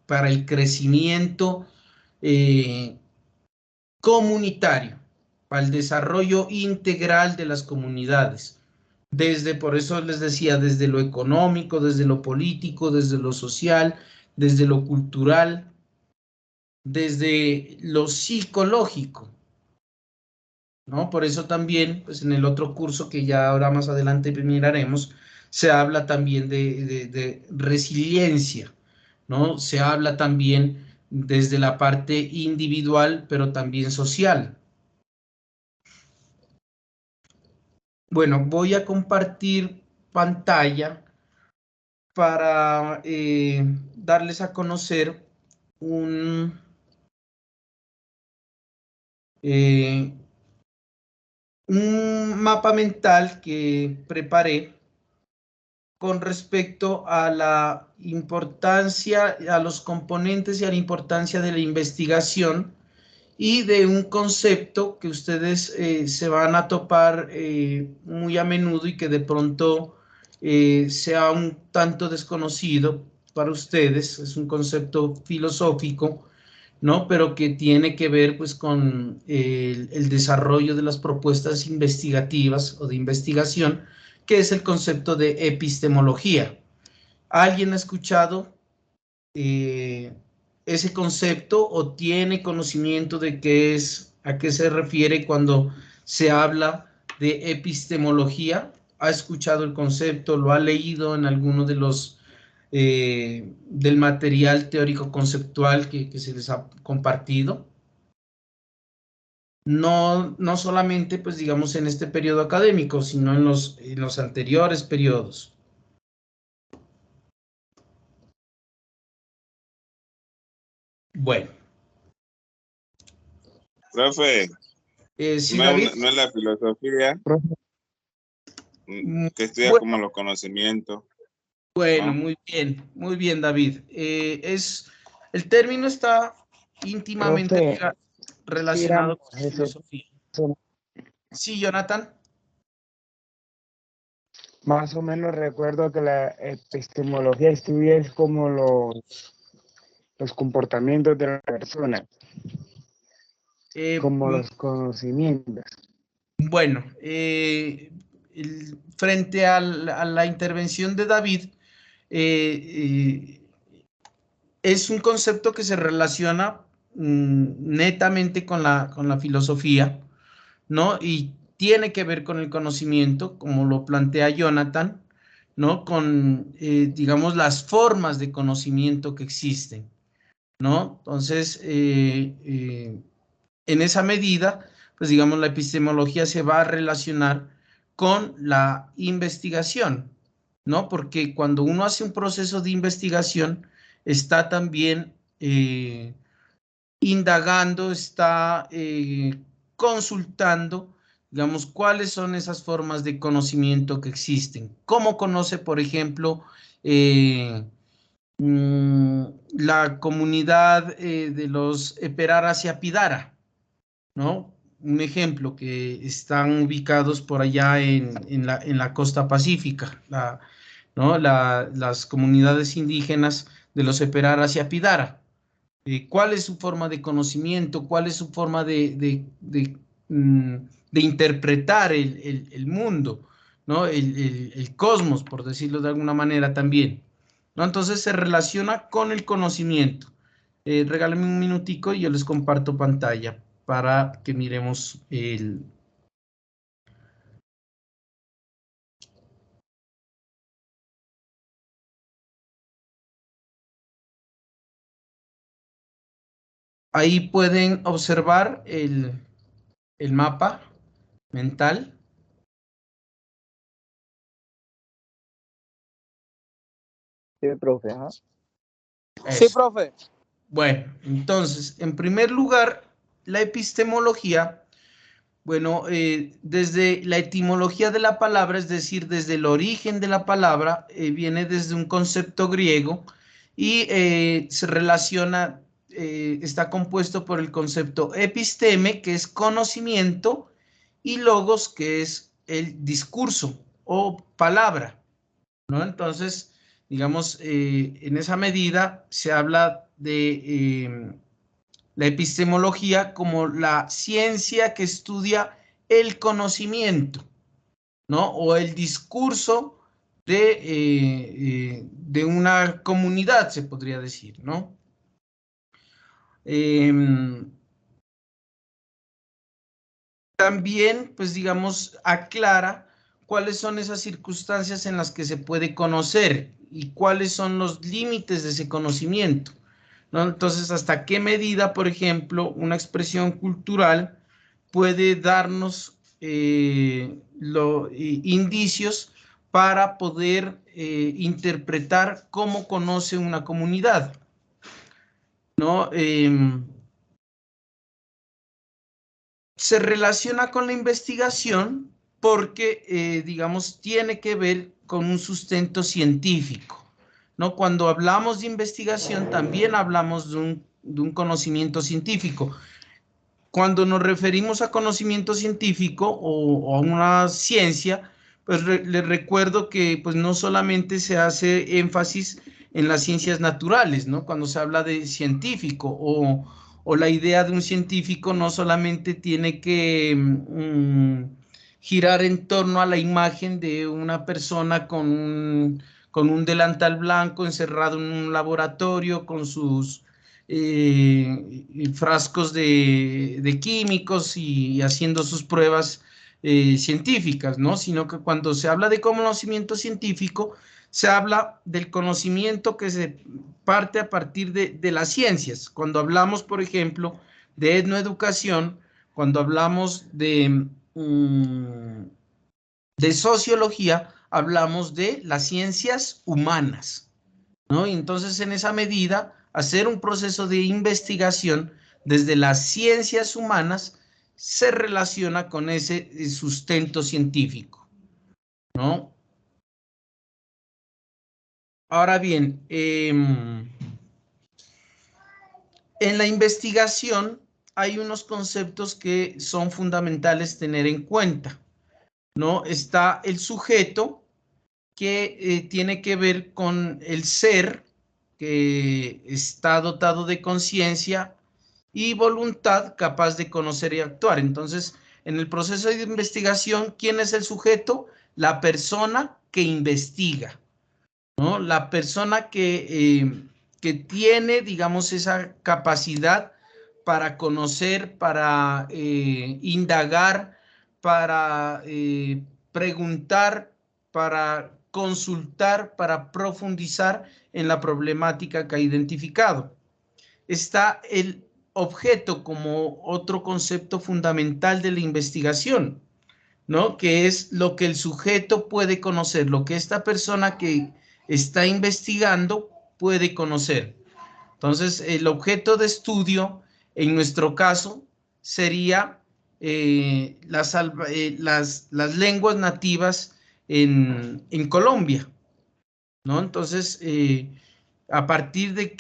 S2: para el crecimiento comunitario, para el desarrollo integral de las comunidades. Por eso les decía, desde lo económico, desde lo político, desde lo social, desde lo cultural, desde lo psicológico, ¿no? Por eso también, pues en el otro curso que ya ahora más adelante miraremos, se habla también de resiliencia, ¿no? Se habla también desde la parte individual, pero también social. Bueno, voy a compartir pantalla para darles a conocer un, eh, un mapa mental que preparé con respecto a la importancia, a los componentes y a la importancia de la investigación y de un concepto que ustedes se van a topar muy a menudo y que de pronto sea un tanto desconocido para ustedes. Es un concepto filosófico, ¿no? Pero que tiene que ver pues con el desarrollo de las propuestas investigativas o de investigación, que es el concepto de epistemología. ¿Alguien ha escuchado ese concepto o tiene conocimiento de qué es, a qué se refiere cuando se habla de epistemología? ¿Ha escuchado el concepto? ¿Lo ha leído en alguno de los del material teórico conceptual que se les ha compartido? No, no solamente, pues digamos, en este periodo académico, sino en los anteriores periodos. Bueno,
S3: Profe,
S2: sí, David.
S3: no es la filosofía
S4: Profe,
S3: que estudia
S2: Bueno,
S3: como los conocimientos,
S2: bueno,
S3: ¿no?
S2: muy bien, David. El término está íntimamente
S4: profe,
S2: relacionado con la filosofía. Sí, Jonathan.
S4: más o menos recuerdo que la epistemología estudia es como los comportamientos de la persona, como los conocimientos.
S2: Bueno, frente a la intervención de David, es un concepto que se relaciona netamente con la filosofía, ¿no? Y tiene que ver con el conocimiento, como lo plantea Jonathan, ¿no? Con, digamos, las formas de conocimiento que existen, ¿no? Entonces, en esa medida, pues digamos, la epistemología se va a relacionar con la investigación, ¿no? Porque cuando uno hace un proceso de investigación, está también indagando, está consultando, digamos, cuáles son esas formas de conocimiento que existen. ¿Cómo conoce, por ejemplo, la comunidad de los Eperara Apidara, ¿no? Un ejemplo, que están ubicados por allá en la costa pacífica, ¿no? Las comunidades indígenas de los Eperara Apidara. ¿Cuál es su forma de conocimiento? ¿Cuál es su forma de interpretar el mundo, ¿no? El cosmos, por decirlo de alguna manera también, ¿no? Entonces se relaciona con el conocimiento. Regálenme un minutico y yo les comparto pantalla para que miremos el... Ahí pueden observar el mapa mental.
S5: Sí, profe. Ajá.
S2: Eso.
S5: Sí, profe.
S2: Bueno, entonces, en primer lugar, la epistemología, bueno, desde la etimología de la palabra, es decir, desde el origen de la palabra, viene desde un concepto griego y se relaciona, está compuesto por el concepto episteme, que es conocimiento, y logos, que es el discurso o palabra, ¿no? Entonces, digamos, en esa medida se habla de la epistemología como la ciencia que estudia el conocimiento, ¿no? O el discurso de una comunidad, se podría decir, ¿no? También, pues digamos, aclara cuáles son esas circunstancias en las que se puede conocer y cuáles son los límites de ese conocimiento, ¿no? Entonces, hasta qué medida, por ejemplo, una expresión cultural puede darnos indicios para poder interpretar cómo conoce una comunidad, ¿no? Se relaciona con la investigación porque, digamos, tiene que ver con un sustento científico, ¿no? Cuando hablamos de investigación, también hablamos de un conocimiento científico. Cuando nos referimos a conocimiento científico o a una ciencia, pues les recuerdo que pues no solamente se hace énfasis en las ciencias naturales, ¿no? Cuando se habla de científico o la idea de un científico no solamente tiene que girar en torno a la imagen de una persona con un delantal blanco encerrado en un laboratorio con sus frascos de químicos y haciendo sus pruebas científicas, ¿no? Sino que cuando se habla de conocimiento científico, se habla del conocimiento que se parte a partir de las ciencias. Cuando hablamos, por ejemplo, de etnoeducación, cuando hablamos de sociología, hablamos de las ciencias humanas, ¿no? Y entonces, en esa medida, hacer un proceso de investigación desde las ciencias humanas se relaciona con ese sustento científico, ¿no? Ahora bien, en la investigación hay unos conceptos que son fundamentales tener en cuenta, ¿no? Está el sujeto, que tiene que ver con el ser que está dotado de conciencia y voluntad capaz de conocer y actuar. Entonces, en el proceso de investigación, ¿quién es el sujeto? La persona que investiga, ¿no? La persona que tiene, digamos, esa capacidad para conocer, para indagar, para preguntar, para consultar, para profundizar en la problemática que ha identificado. Está el objeto como otro concepto fundamental de la investigación, ¿no? Que es lo que el sujeto puede conocer, lo que esta persona que está investigando puede conocer. Entonces, el objeto de estudio, en nuestro caso, sería las lenguas nativas en Colombia, ¿no? Entonces, a partir de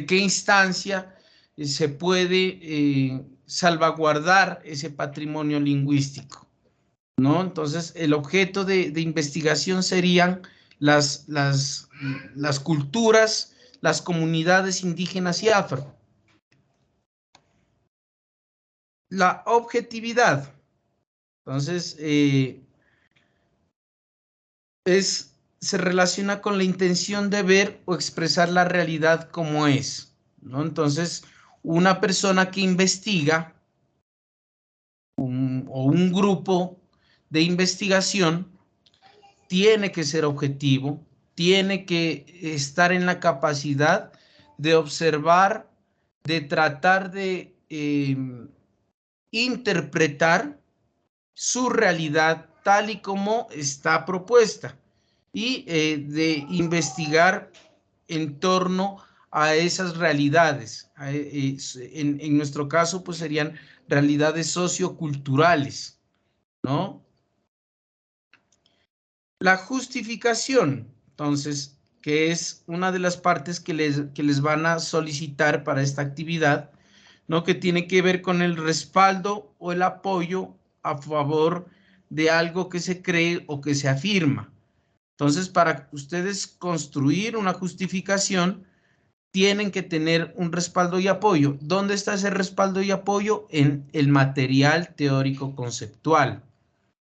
S2: qué instancia se puede salvaguardar ese patrimonio lingüístico, ¿no? Entonces, el objeto de investigación serían las culturas, las comunidades indígenas y afro. La objetividad, entonces, se relaciona con la intención de ver o expresar la realidad como es, ¿no? Entonces, una persona que investiga o un grupo de investigación tiene que ser objetivo, tiene que estar en la capacidad de observar, de tratar de interpretar su realidad tal y como está propuesta y de investigar en torno a esas realidades. En nuestro caso, pues serían realidades socioculturales, ¿no? La justificación, entonces, que es una de las partes que les van a solicitar para esta actividad, ¿no? Que tiene que ver con el respaldo o el apoyo a favor de algo que se cree o que se afirma. Entonces, para ustedes construir una justificación, tienen que tener un respaldo y apoyo. ¿Dónde está ese respaldo y apoyo? En el material teórico conceptual,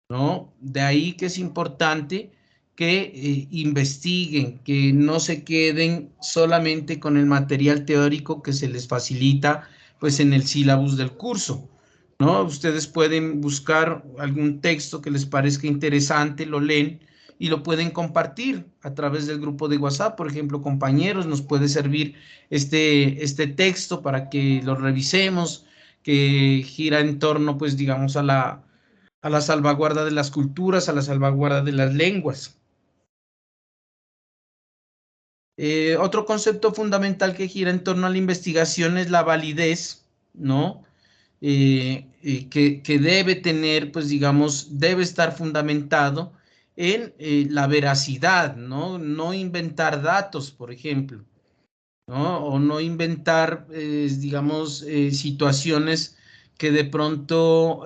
S2: ¿no? De ahí que es importante que investiguen, que no se queden solamente con el material teórico que se les facilita pues en el sílabus del curso, ¿no? Ustedes pueden buscar algún texto que les parezca interesante, lo leen y lo pueden compartir a través del grupo de WhatsApp. Por ejemplo, compañeros, nos puede servir este texto para que lo revisemos, que gira en torno, pues digamos, a la salvaguarda de las culturas, a la salvaguarda de las lenguas. Otro concepto fundamental que gira en torno a la investigación es la validez, ¿no? Que debe tener, pues digamos, debe estar fundamentado en la veracidad, ¿no? No inventar datos, por ejemplo, ¿no? O no inventar, digamos, situaciones que de pronto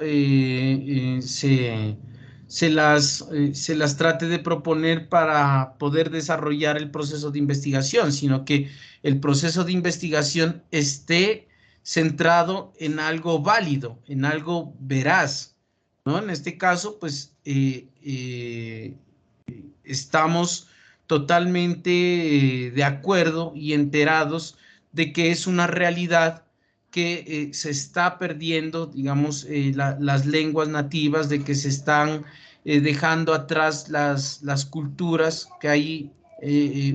S2: se las trate de proponer para poder desarrollar el proceso de investigación, sino que el proceso de investigación esté centrado en algo válido, en algo veraz, ¿no? En este caso, pues, estamos totalmente de acuerdo y enterados de que es una realidad que se está perdiendo, digamos, las lenguas nativas, de que se están dejando atrás las culturas, que hay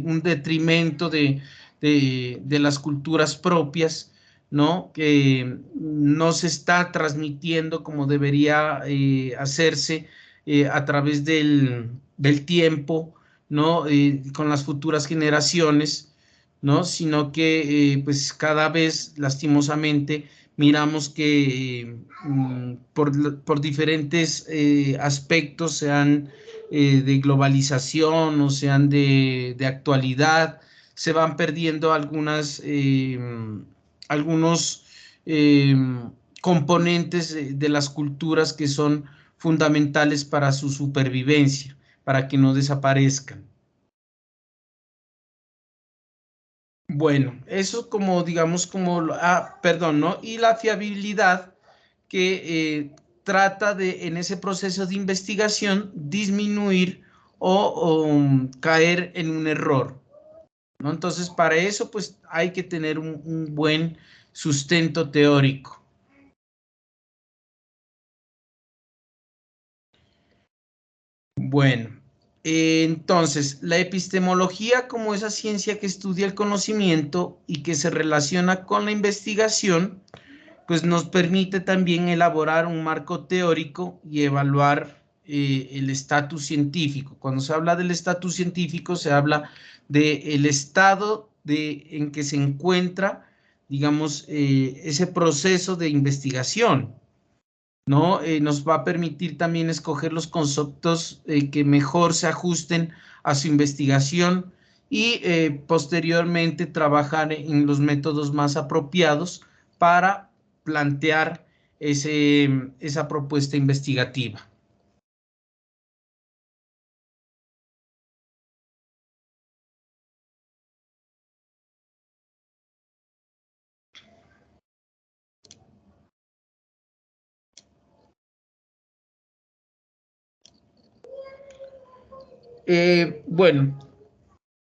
S2: un detrimento de las culturas propias, ¿no? Que no se está transmitiendo como debería hacerse a través del tiempo, ¿no? Con las futuras generaciones, ¿no? Sino que pues cada vez lastimosamente miramos que por diferentes aspectos, sean de globalización o sean de actualidad, se van perdiendo algunos componentes de las culturas que son fundamentales para su supervivencia, para que no desaparezcan. Bueno, eso como, digamos, perdón, ¿no? Y la fiabilidad que trata de, en ese proceso de investigación, disminuir o caer en un error, ¿no? Entonces, para eso, pues, hay que tener un buen sustento teórico. Bueno, entonces, la epistemología como esa ciencia que estudia el conocimiento y que se relaciona con la investigación, pues nos permite también elaborar un marco teórico y evaluar el estatus científico. Cuando se habla del estatus científico, se habla del estado en que se encuentra, digamos, ese proceso de investigación, ¿no? Nos va a permitir también escoger los conceptos que mejor se ajusten a su investigación y posteriormente trabajar en los métodos más apropiados para plantear esa propuesta investigativa. Bueno,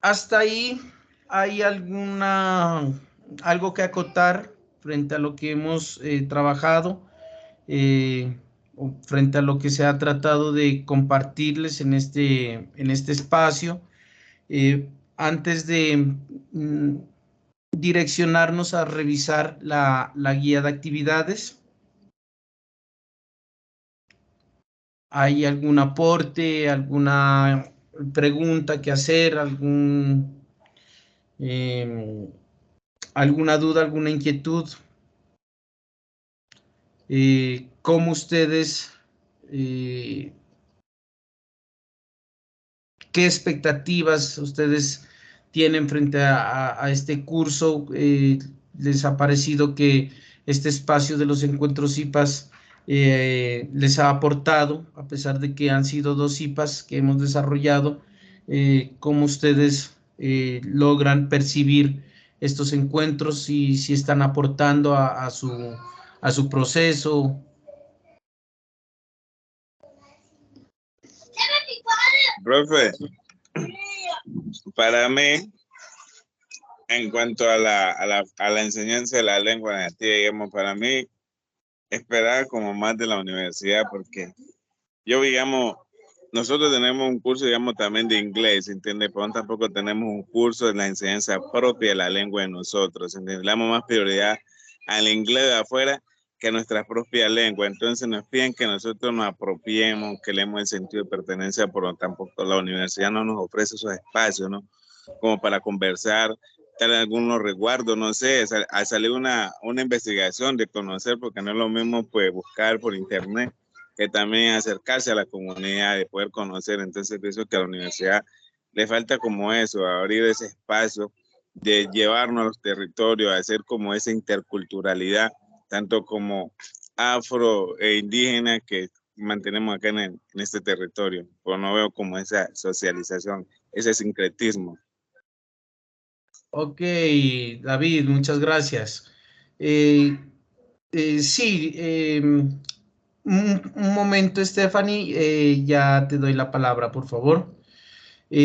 S2: hasta ahí hay algo que acotar frente a lo que hemos trabajado, frente a lo que se ha tratado de compartirles en este espacio. Antes de direccionarnos a revisar la guía de actividades, ¿hay algún aporte, alguna pregunta que hacer, ¿Alguna duda, alguna inquietud? ¿Cómo ustedes, qué expectativas ustedes tienen frente a este curso? ¿Les ha parecido que este espacio de los encuentros IPAs les ha aportado, a pesar de que han sido 2 IPAs que hemos desarrollado? ¿Cómo ustedes logran percibir estos encuentros y si están aportando a su proceso?
S3: Profe, para mí, en cuanto a la enseñanza de la lengua nativa, digamos, para mí, esperaba como más de la universidad, porque yo, digamos, nosotros tenemos un curso, digamos, también de inglés, ¿entiendes? Pero tampoco tenemos un curso de la enseñanza propia de la lengua de nosotros, ¿entiendes? Le damos más prioridad al inglés de afuera que a nuestra propia lengua. Entonces nos piden que nosotros nos apropiemos, que leemos el sentido de pertenencia, pero tampoco la universidad no nos ofrece esos espacios, ¿no? Como para conversar, tal algunos resguardos, no sé, al salir una investigación de conocer, porque no es lo mismo pues buscar por internet, que también acercarse a la comunidad, de poder conocer. Entonces pienso que a la universidad le falta como eso, abrir ese espacio de llevarnos a los territorios, a hacer como esa interculturalidad, tanto como afro e indígena que mantenemos acá en este territorio. Pero no veo como esa socialización, ese sincretismo.
S2: Ok, David, muchas gracias. Sí, un momento, Stephanie, ya te doy la palabra, por favor. Tú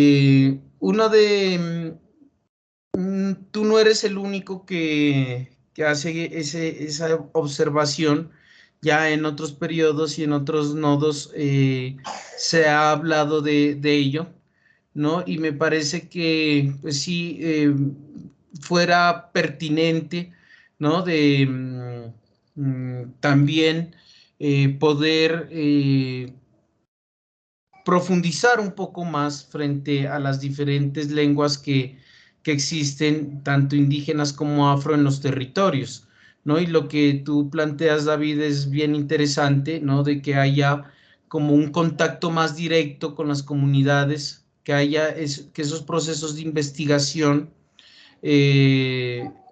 S2: no eres el único que hace esa observación. Ya en otros periodos y en otros nodos se ha hablado de ello, ¿no? Y me parece que, pues sí, fuera pertinente, ¿no? También poder profundizar un poco más frente a las diferentes lenguas que existen, tanto indígenas como afro, en los territorios, ¿no? Y lo que tú planteas, David, es bien interesante, ¿no? De que haya como un contacto más directo con las comunidades, que haya que esos procesos de investigación,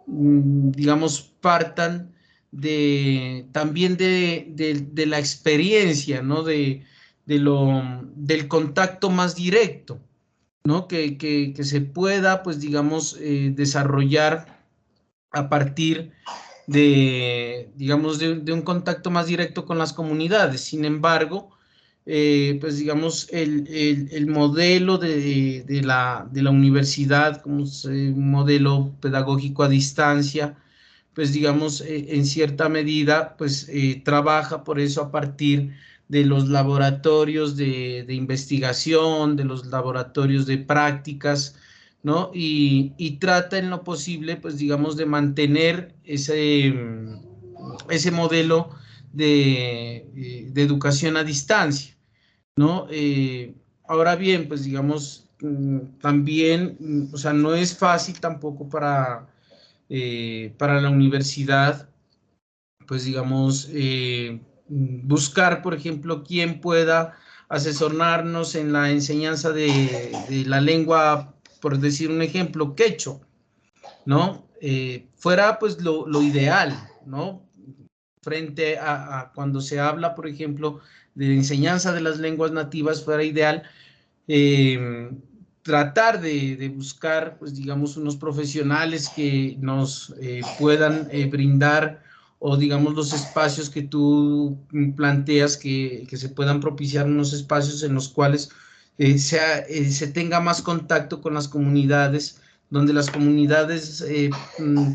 S2: digamos, partan también de la experiencia, ¿no? Del contacto más directo, ¿no? Que se pueda, pues, digamos, desarrollar a partir digamos, de un contacto más directo con las comunidades. Sin embargo, pues, digamos, el modelo de la universidad como un modelo pedagógico a distancia, pues, digamos, en cierta medida, pues, trabaja por eso a partir de los laboratorios de investigación, de los laboratorios de prácticas, ¿no? Y trata en lo posible, pues, digamos, de mantener ese modelo de educación a distancia, ¿no? Ahora bien, pues, digamos, también, o sea, no es fácil tampoco para la universidad, pues, digamos, buscar, por ejemplo, quién pueda asesorarnos en la enseñanza de la lengua, por decir un ejemplo, quechua, ¿no? Fuera, pues, lo ideal, ¿no? Frente a cuando se habla, por ejemplo, de enseñanza de las lenguas nativas, fuera ideal tratar de buscar, pues, digamos, unos profesionales que nos puedan brindar, o, digamos, los espacios que tú planteas, que se puedan propiciar unos espacios en los cuales se tenga más contacto con las comunidades, donde las comunidades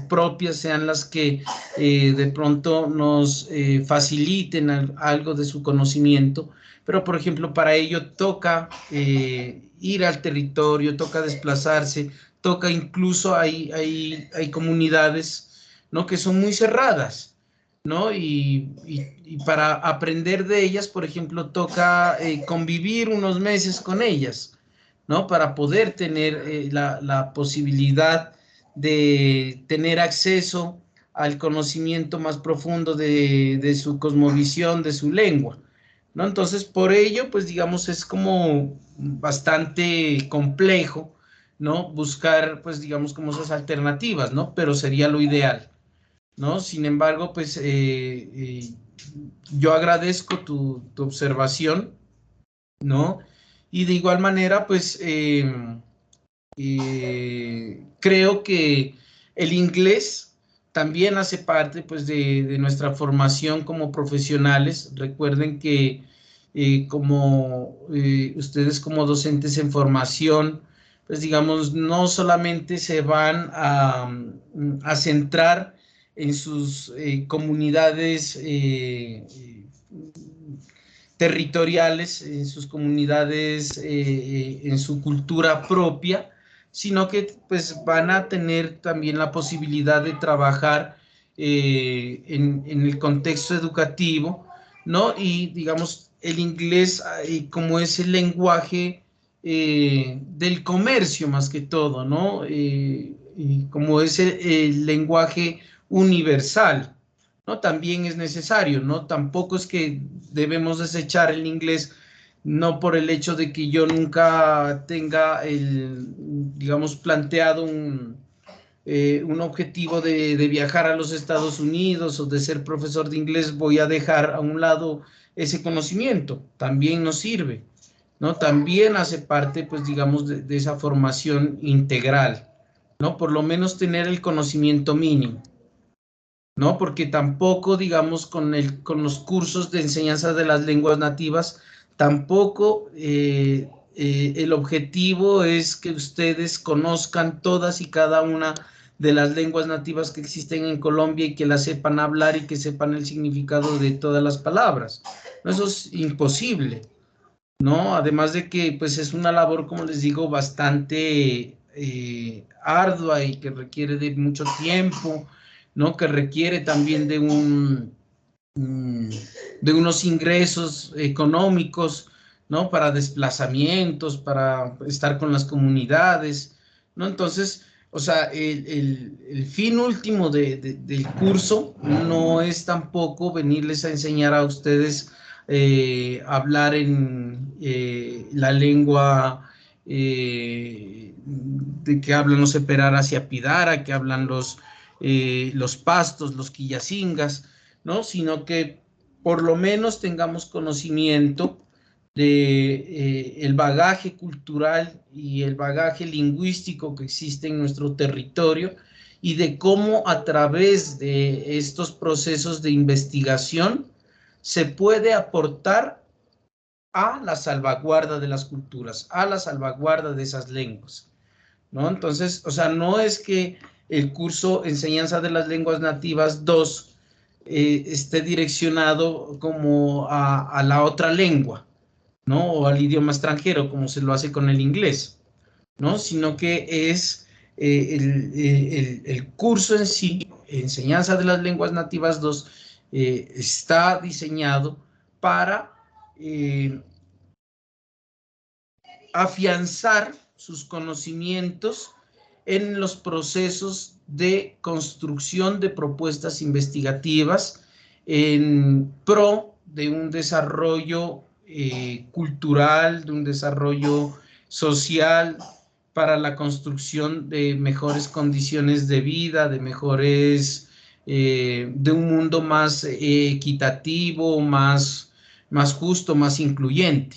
S2: propias sean las que de pronto nos faciliten algo de su conocimiento. Pero, por ejemplo, para ello toca ir al territorio, toca desplazarse, toca incluso hay comunidades, ¿no? Que son muy cerradas, ¿no? Y para aprender de ellas, por ejemplo, toca convivir unos meses con ellas, ¿no? Para poder tener la posibilidad de tener acceso al conocimiento más profundo de su cosmovisión, de su lengua, ¿no? Entonces, por ello, pues digamos, es como bastante complejo, ¿no? Buscar, pues digamos, como esas alternativas, ¿no? Pero sería lo ideal, ¿no? Sin embargo, pues yo agradezco tu observación, ¿no? Y de igual manera, pues creo que el inglés también hace parte, pues, de nuestra formación como profesionales. Recuerden que como ustedes como docentes en formación, pues digamos, no solamente se van a centrar en sus comunidades territoriales, en sus comunidades, en su cultura propia, sino que pues van a tener también la posibilidad de trabajar en el contexto educativo, ¿no? Y digamos, el inglés como es el lenguaje del comercio más que todo, ¿no? Y como es el lenguaje universal, ¿no? También es necesario, ¿no? Tampoco es que debemos desechar el inglés, no por el hecho de que yo nunca tenga digamos, planteado un objetivo de viajar a los Estados Unidos o de ser profesor de inglés, voy a dejar a un lado ese conocimiento. También nos sirve, ¿no? También hace parte, pues, digamos, de esa formación integral, ¿no? Por lo menos tener el conocimiento mínimo, ¿no? Porque tampoco, digamos, con los cursos de enseñanza de las lenguas nativas, tampoco el objetivo es que ustedes conozcan todas y cada una de las lenguas nativas que existen en Colombia y que las sepan hablar y que sepan el significado de todas las palabras, ¿no? Eso es imposible, ¿no? Además de que, pues, es una labor, como les digo, bastante ardua y que requiere de mucho tiempo, ¿no? Que requiere también de unos ingresos económicos, ¿no? Para desplazamientos, para estar con las comunidades, ¿no? Entonces, o sea, el fin último del curso no es tampoco venirles a enseñar a ustedes hablar en la lengua de que hablan los Eperara hacia Pidara, que hablan los pastos, los quillacingas, ¿no? Sino que por lo menos tengamos conocimiento de el bagaje cultural y el bagaje lingüístico que existe en nuestro territorio y de cómo a través de estos procesos de investigación se puede aportar a la salvaguarda de las culturas, a la salvaguarda de esas lenguas, ¿no? Entonces, o sea, no es que el curso Enseñanza de las Lenguas Nativas 2 esté direccionado como a la otra lengua, ¿no? O al idioma extranjero, como se lo hace con el inglés, ¿no? Sino que es el curso en sí, Enseñanza de las Lenguas Nativas 2, está diseñado para afianzar sus conocimientos en los procesos de construcción de propuestas investigativas en pro de un desarrollo cultural, de un desarrollo social, para la construcción de mejores condiciones de vida, de mejores, de un mundo más equitativo, más justo, más incluyente.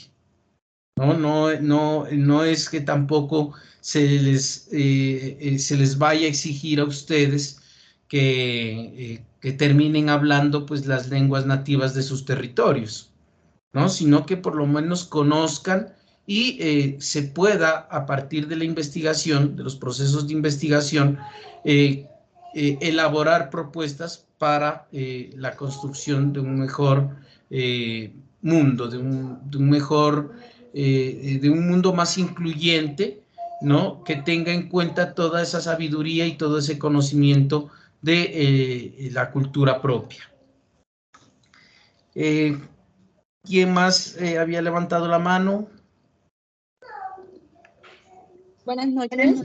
S2: No es que tampoco se les vaya a exigir a ustedes que terminen hablando, pues, las lenguas nativas de sus territorios, ¿no? Sino que por lo menos conozcan y se pueda, a partir de la investigación, de los procesos de investigación, elaborar propuestas para la construcción de un mejor mundo, de un mejor, de un mundo más incluyente, ¿no? Que tenga en cuenta toda esa sabiduría y todo ese conocimiento de la cultura propia. ¿Quién más había levantado la mano?
S5: Buenas noches.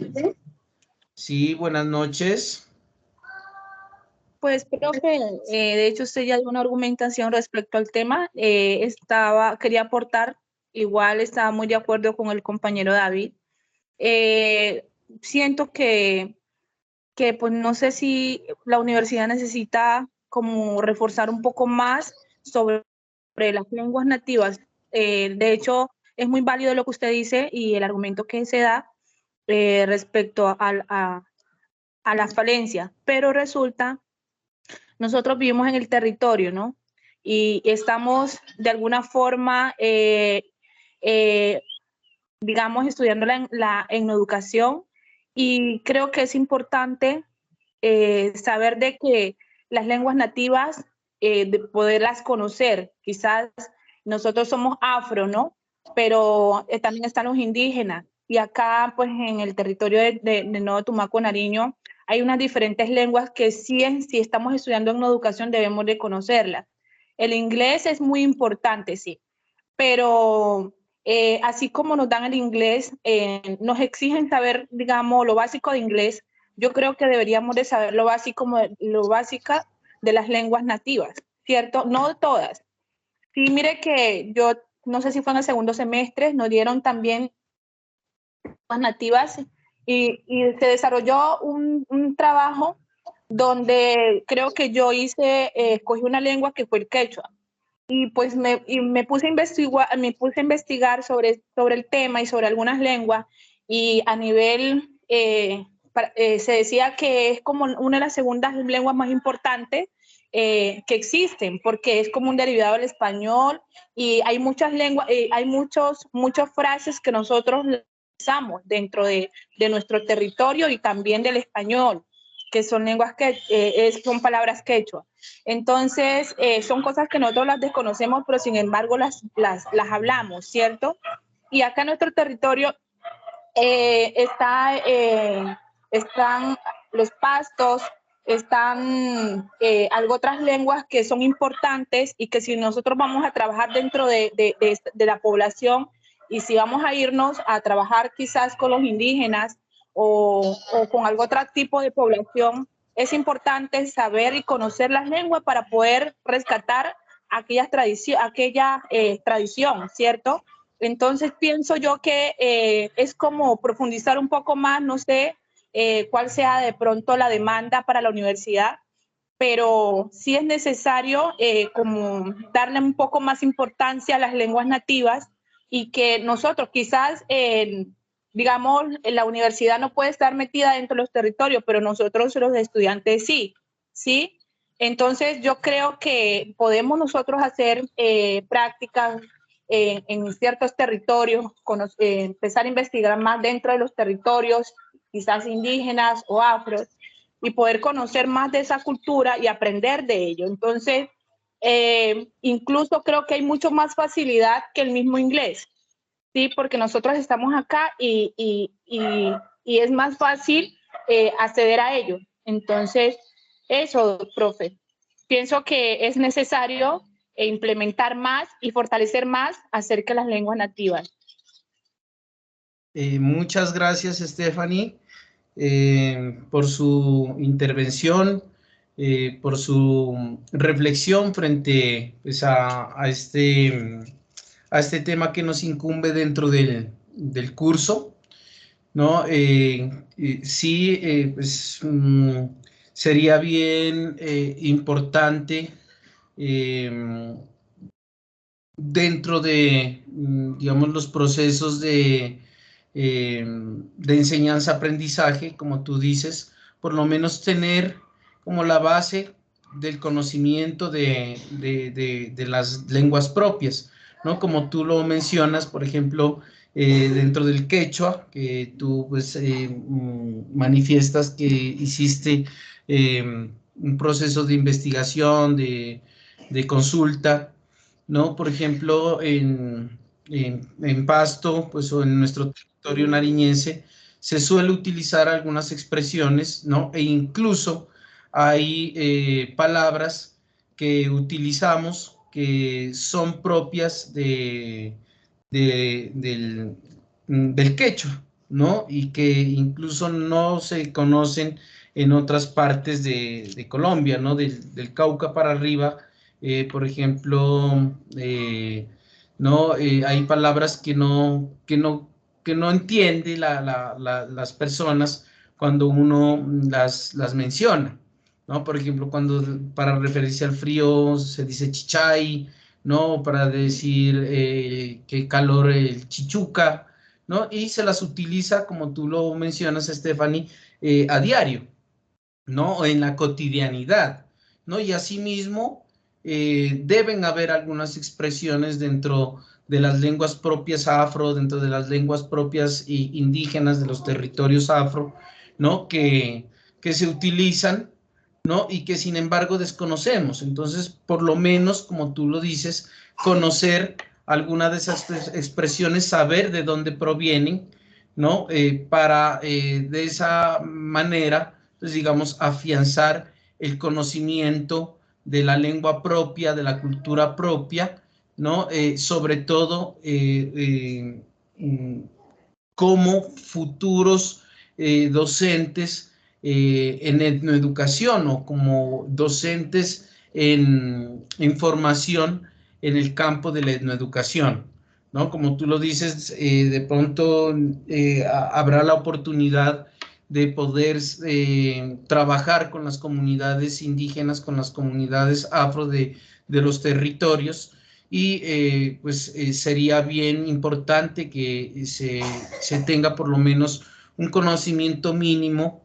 S2: Sí, buenas noches.
S5: Pues, profe, de hecho usted ya dio una argumentación respecto al tema. Quería aportar, igual estaba muy de acuerdo con el compañero David. Siento que pues no sé si la universidad necesita como reforzar un poco más sobre las lenguas nativas. De hecho, es muy válido lo que usted dice y el argumento que se da respecto a la falencia, pero resulta, nosotros vivimos en el territorio, ¿no? Y estamos de alguna forma, digamos, estudiando la etnoeducación, y creo que es importante saber de que las lenguas nativas, de poderlas conocer. Quizás nosotros somos afro, ¿no? Pero también están los indígenas. Y acá, pues, en el territorio de Nuevo Tumaco, Nariño, hay unas diferentes lenguas que si estamos estudiando en educación debemos de conocerlas. El inglés es muy importante, sí, pero así como nos dan el inglés, nos exigen saber, digamos, lo básico de inglés. Yo creo que deberíamos de saber lo básica de las lenguas nativas, ¿cierto? No de todas. Sí, mire que yo, no sé si fue en el segundo semestre, nos dieron también lenguas nativas y se desarrolló un trabajo donde creo que yo escogí una lengua que fue el quechua. Y pues me puse a investigar sobre el tema y sobre algunas lenguas, y a nivel, se decía que es como una de las segundas lenguas más importantes que existen, porque es como un derivado del español, y hay muchas lenguas, hay muchas frases que nosotros usamos dentro de nuestro territorio y también del español, que son lenguas que son palabras quechua. Entonces, son cosas que nosotros las desconocemos, pero sin embargo las hablamos, ¿cierto? Y acá en nuestro territorio están los pastos, están algo otras lenguas que son importantes, y que si nosotros vamos a trabajar dentro de la población, y si vamos a irnos a trabajar quizás con los indígenas o con algún otro tipo de población, es importante saber y conocer las lenguas para poder rescatar aquella tradición, ¿cierto? Entonces pienso yo que es como profundizar un poco más, no sé cuál sea de pronto la demanda para la universidad, pero sí es necesario como darle un poco más importancia a las lenguas nativas, y que nosotros quizás, digamos, en la universidad no puede estar metida dentro de los territorios, pero nosotros los estudiantes sí, ¿sí? Entonces yo creo que podemos nosotros hacer prácticas en ciertos territorios, empezar a investigar más dentro de los territorios, quizás indígenas o afros, y poder conocer más de esa cultura y aprender de ello. Entonces, incluso creo que hay mucho más facilidad que el mismo inglés, ¿sí? Porque nosotros estamos acá y es más fácil acceder a ello. Entonces, eso, profe. Pienso que es necesario implementar más y fortalecer más acerca de las lenguas nativas.
S2: Muchas gracias, Stephanie, por su intervención, por su reflexión frente, pues, a este tema que nos incumbe dentro del curso, ¿no? Sí, pues, sería bien importante dentro de, digamos, los procesos de enseñanza-aprendizaje, como tú dices, por lo menos tener como la base del conocimiento de las lenguas propias, ¿no? Como tú lo mencionas, por ejemplo, dentro del quechua, que tú pues manifiestas que hiciste un proceso de investigación, de consulta, ¿no? Por ejemplo, en Pasto, pues, o en nuestro territorio nariñense, se suele utilizar algunas expresiones, ¿no? E incluso hay palabras que utilizamos que son propias del quechua, ¿no? Y que incluso no se conocen en otras partes de Colombia, ¿no? Del Cauca para arriba, por ejemplo, ¿no? Hay palabras que no entiende las personas cuando uno las menciona, ¿no? Por ejemplo, cuando para referirse al frío se dice chichay, ¿no? Para decir que calor el chichuca, ¿no? Y se las utiliza, como tú lo mencionas, Stephanie, a diario, ¿no? O en la cotidianidad, ¿no? Y asimismo, deben haber algunas expresiones dentro de las lenguas propias afro, dentro de las lenguas propias indígenas de los territorios afro, ¿no? Que se utilizan, ¿no? Y que sin embargo desconocemos. Entonces, por lo menos, como tú lo dices, conocer alguna de esas expresiones, saber de dónde provienen, ¿no? Para de esa manera, pues digamos, afianzar el conocimiento de la lengua propia, de la cultura propia, ¿no? Sobre todo como futuros docentes en etnoeducación o como docentes en formación en el campo de la etnoeducación, ¿no? Como tú lo dices, de pronto habrá la oportunidad de poder trabajar con las comunidades indígenas, con las comunidades afro de los territorios, y sería bien importante que se tenga por lo menos un conocimiento mínimo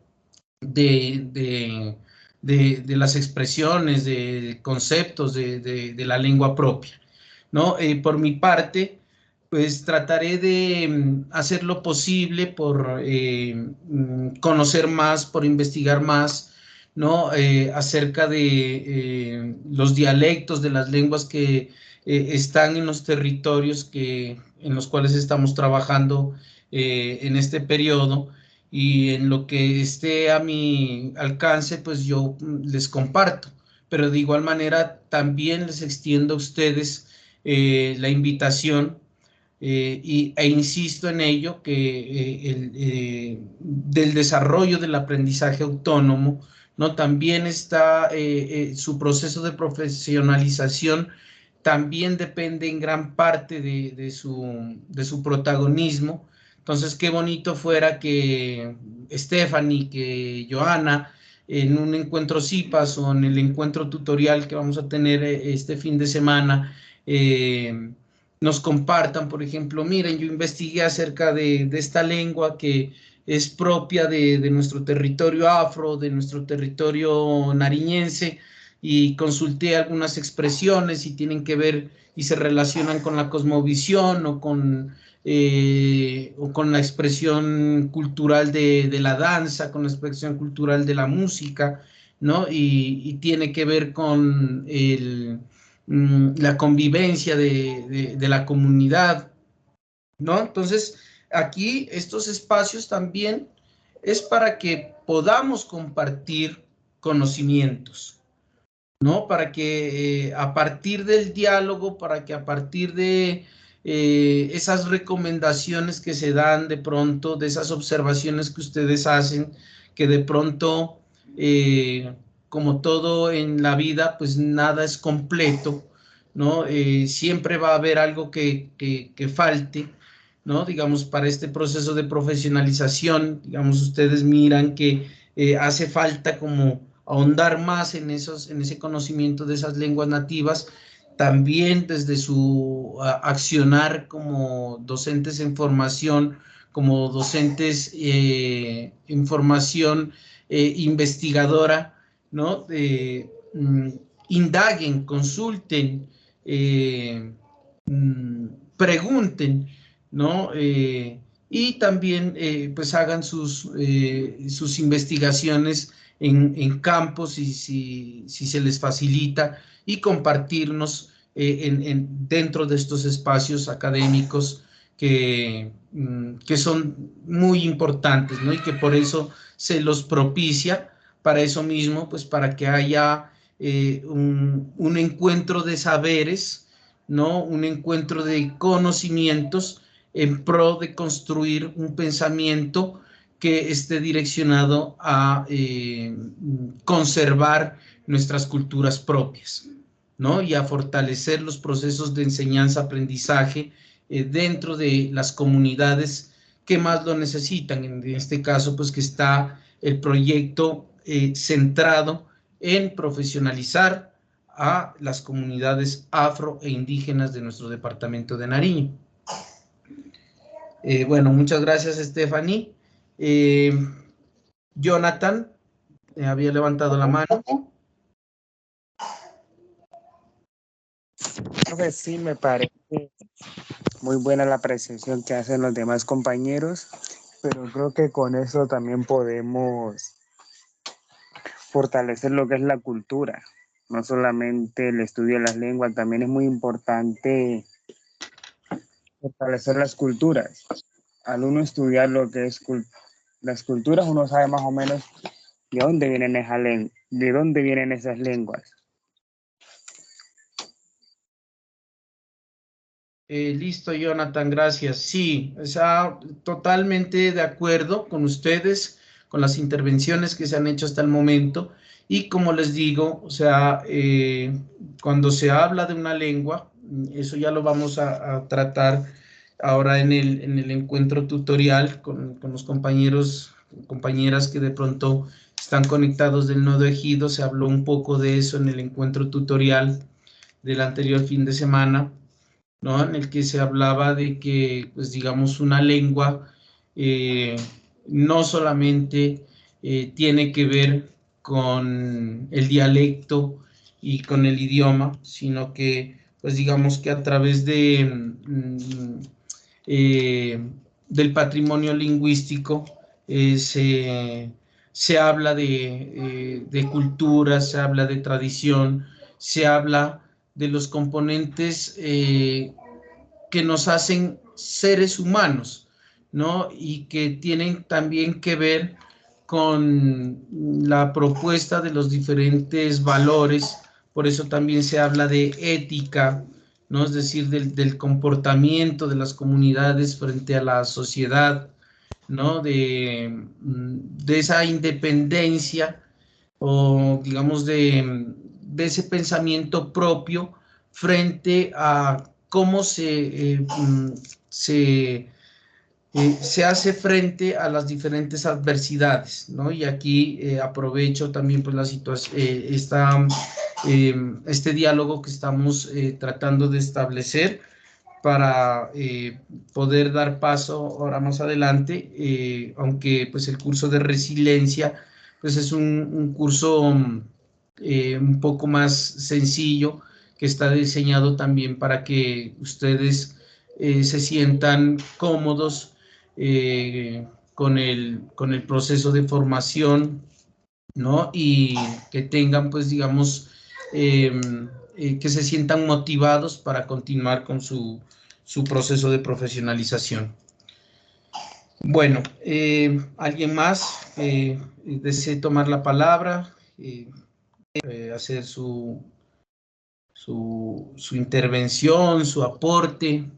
S2: de las expresiones, de conceptos de la lengua propia, ¿no? Por mi parte, pues trataré de hacer lo posible por conocer más, por investigar más, ¿no? Acerca de los dialectos de las lenguas que están en los territorios en los cuales estamos trabajando en este periodo, y en lo que esté a mi alcance, pues yo les comparto. Pero de igual manera también les extiendo a ustedes la invitación e insisto en ello, que del desarrollo del aprendizaje autónomo, ¿no? También está su proceso de profesionalización, también depende en gran parte de su protagonismo. Entonces, qué bonito fuera que Stephanie, que Johanna, en un encuentro CIPAS o en el encuentro tutorial que vamos a tener este fin de semana, nos compartan, por ejemplo, miren, yo investigué acerca de esta lengua que es propia de nuestro territorio afro, de nuestro territorio nariñense, y consulté algunas expresiones y tienen que ver y se relacionan con la cosmovisión o con la expresión cultural de la danza, con la expresión cultural de la música, ¿no? Y tiene que ver con la convivencia de la comunidad, ¿no? Entonces, aquí estos espacios también es para que podamos compartir conocimientos, ¿no? Para que a partir del diálogo, para que a partir de esas recomendaciones que se dan de pronto, de esas observaciones que ustedes hacen, que de pronto, como todo en la vida, pues nada es completo, ¿no? Siempre va a haber algo que falte, ¿no? Digamos, para este proceso de profesionalización, digamos, ustedes miran que hace falta como ahondar más en ese conocimiento de esas lenguas nativas, también desde su accionar como docentes en formación, como docentes en formación investigadora, ¿no? Indaguen, consulten, pregunten, ¿no? Y también pues hagan sus investigaciones en campos, si se les facilita, y compartirnos dentro de estos espacios académicos que son muy importantes, ¿no? Y que por eso se los propicia, para eso mismo, pues para que haya un encuentro de saberes, ¿no? Un encuentro de conocimientos en pro de construir un pensamiento que esté direccionado a conservar nuestras culturas propias, ¿no? Y a fortalecer los procesos de enseñanza-aprendizaje dentro de las comunidades que más lo necesitan. En este caso, pues que está el proyecto centrado en profesionalizar a las comunidades afro e indígenas de nuestro departamento de Nariño. Bueno, muchas gracias, Stephanie. Jonathan había levantado la mano.
S4: Profe, sí, me parece muy buena la apreciación que hacen los demás compañeros, pero creo que con eso también podemos fortalecer lo que es la cultura, no solamente el estudio de las lenguas, también es muy importante fortalecer las culturas. Al uno estudiar lo que es las culturas, uno sabe más o menos de dónde vienen de dónde vienen esas lenguas.
S2: Listo, Jonathan, gracias. Sí, o sea, totalmente de acuerdo con ustedes, con las intervenciones que se han hecho hasta el momento. Y como les digo, o sea, cuando se habla de una lengua, eso ya lo vamos a tratar ahora en el encuentro tutorial con los compañeros, compañeras que de pronto están conectados del nodo Ejido. Se habló un poco de eso en el encuentro tutorial del anterior fin de semana, ¿no? En el que se hablaba de que, pues digamos, una lengua no solamente tiene que ver con el dialecto y con el idioma, sino que, pues digamos que a través del patrimonio lingüístico se habla de cultura, se habla de tradición, se habla de los componentes que nos hacen seres humanos, ¿no? Y que tienen también que ver con la propuesta de los diferentes valores. Por eso también se habla de ética, ¿no? Es decir, del comportamiento de las comunidades frente a la sociedad, ¿no? De esa independencia o, digamos, de ese pensamiento propio frente a cómo se hace frente a las diferentes adversidades, ¿no? Y aquí aprovecho también pues la situación, este diálogo que estamos tratando de establecer para poder dar paso ahora más adelante, aunque pues el curso de resiliencia pues es un curso un poco más sencillo, que está diseñado también para que ustedes se sientan cómodos con el proceso de formación, ¿no? Y que tengan, pues, digamos, que se sientan motivados para continuar con su proceso de profesionalización. Bueno, ¿alguien más desee tomar la palabra, hacer su intervención, su aporte,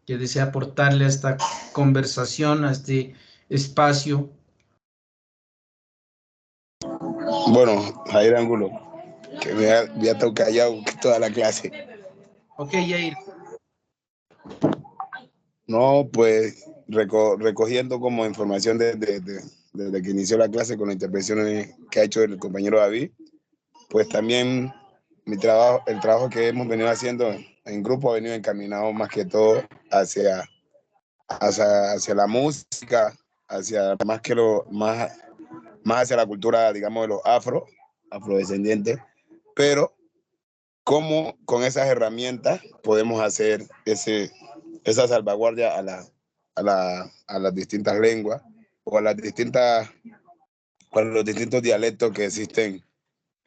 S2: que desea aportarle a esta conversación, a este espacio?
S1: Bueno, Jair Ángulo, que me ha estado callado toda la clase.
S2: Ok, Jair.
S1: No, pues recogiendo como información desde que inició la clase con las intervenciones que ha hecho el compañero David, pues también el trabajo que hemos venido haciendo en grupo ha venido encaminado más que todo hacia la música, hacia más hacia la cultura, digamos, de los afrodescendientes, pero cómo con esas herramientas podemos hacer esa salvaguardia a las distintas lenguas o a los distintos dialectos que existen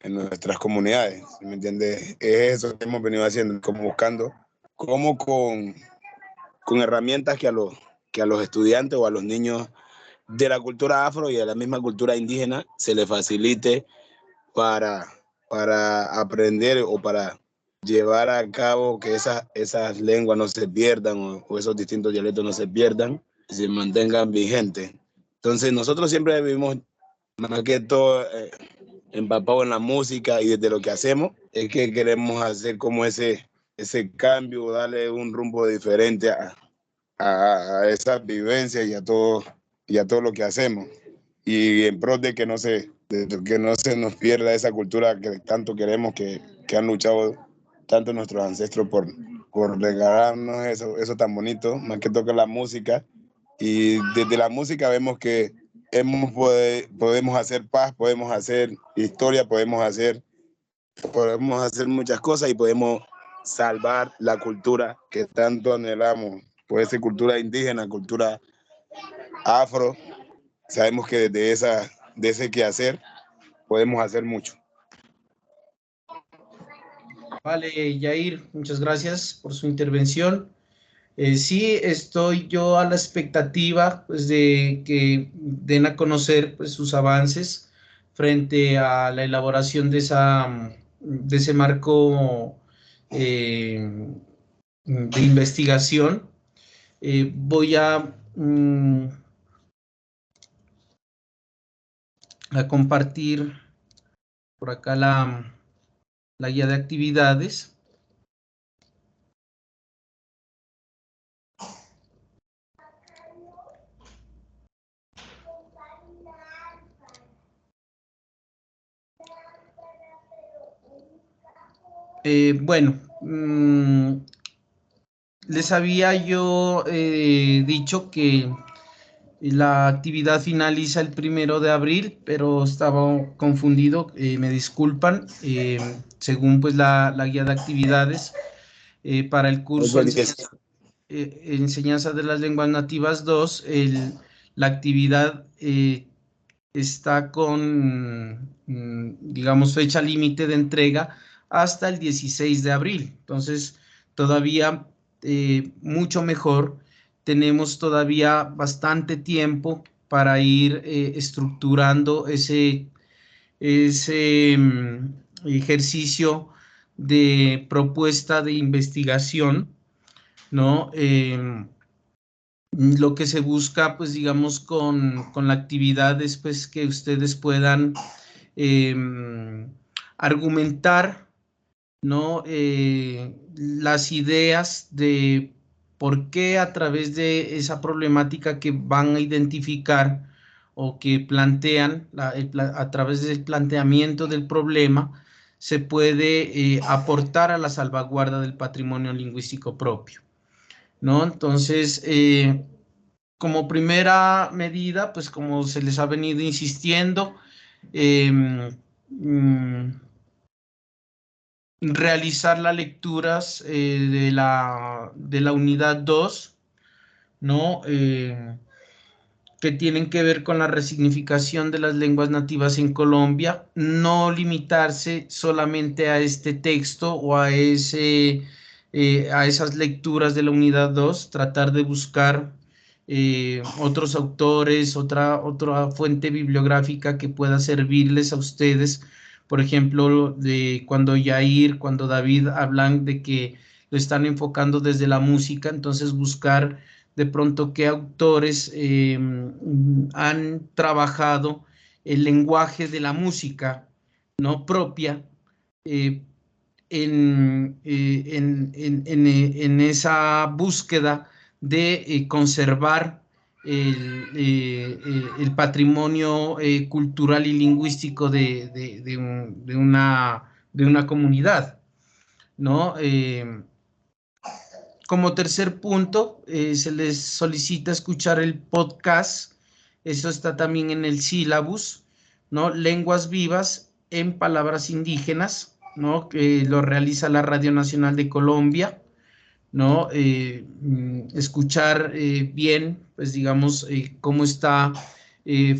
S1: en nuestras comunidades, ¿me entiendes? Es eso que hemos venido haciendo, como buscando cómo con herramientas que a los estudiantes o a los niños de la cultura afro y de la misma cultura indígena se les facilite para aprender o para llevar a cabo que esas lenguas no se pierdan o esos distintos dialectos no se pierdan y se mantengan vigentes. Entonces nosotros siempre vivimos más que todo empapados en la música y desde lo que hacemos es que queremos hacer como ese cambio, darle un rumbo diferente a esas vivencias y a todo lo que hacemos. Y en pro de que no se nos pierda esa cultura que tanto queremos, que han luchado tanto nuestros ancestros por regalarnos eso tan bonito, más que toca la música. Y desde la música vemos que podemos hacer paz, podemos hacer historia, podemos hacer muchas cosas y podemos salvar la cultura que tanto anhelamos. Puede ser cultura indígena, cultura afro. Sabemos que desde ese quehacer podemos hacer mucho.
S2: Vale, Yair, muchas gracias por su intervención. Sí, estoy yo a la expectativa pues, de que den a conocer pues, sus avances frente a la elaboración de ese marco de investigación. Voy a compartir por acá la guía de actividades. Bueno, les había yo dicho que la actividad finaliza el 1 de abril, pero estaba confundido, me disculpan. Según pues la guía de actividades para el curso Enseñanza de las Lenguas Nativas 2, la actividad está con, digamos, fecha límite de entrega hasta el 16 de abril. Entonces, todavía mucho mejor. Tenemos todavía bastante tiempo para ir estructurando ese ejercicio de propuesta de investigación, ¿no? Lo que se busca, pues digamos, con la actividad es pues, que ustedes puedan argumentar, ¿no? Las ideas de por qué a través de esa problemática que van a identificar o que plantean, a través del planteamiento del problema, se puede aportar a la salvaguarda del patrimonio lingüístico propio, ¿no? Entonces, como primera medida, pues como se les ha venido insistiendo, realizar las lecturas de la unidad 2, ¿no? Que tienen que ver con la resignificación de las lenguas nativas en Colombia, no limitarse solamente a este texto o a esas lecturas de la unidad 2, tratar de buscar otros autores, otra fuente bibliográfica que pueda servirles a ustedes. Por ejemplo, cuando David hablan de que lo están enfocando desde la música, entonces buscar de pronto qué autores han trabajado el lenguaje de la música, ¿no? Propia en esa búsqueda de conservar el patrimonio cultural y lingüístico de una comunidad, ¿no? Como tercer punto, se les solicita escuchar el podcast, eso está también en el sílabus, ¿no? Lenguas vivas en palabras indígenas, ¿no? Que lo realiza la Radio Nacional de Colombia, ¿no? Escuchar bien, pues digamos, cómo está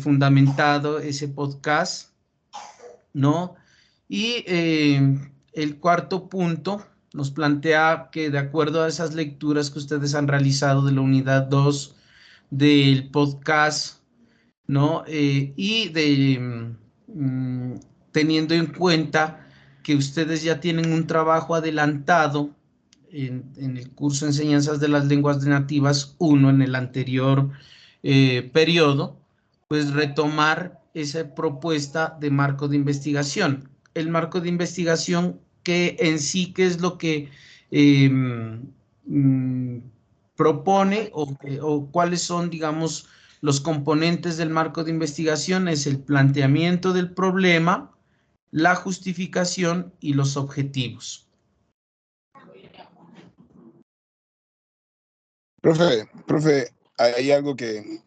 S2: fundamentado ese podcast, ¿no? Y el cuarto punto nos plantea que de acuerdo a esas lecturas que ustedes han realizado de la unidad 2 del podcast, ¿no? Y teniendo en cuenta que ustedes ya tienen un trabajo adelantado en el curso de Enseñanzas de las Lenguas Nativas 1 en el anterior periodo, pues retomar esa propuesta de marco de investigación. El marco de investigación que en sí, ¿qué es lo que propone o cuáles son, digamos, los componentes del marco de investigación? Es el planteamiento del problema, la justificación y los objetivos.
S1: Profe, hay algo que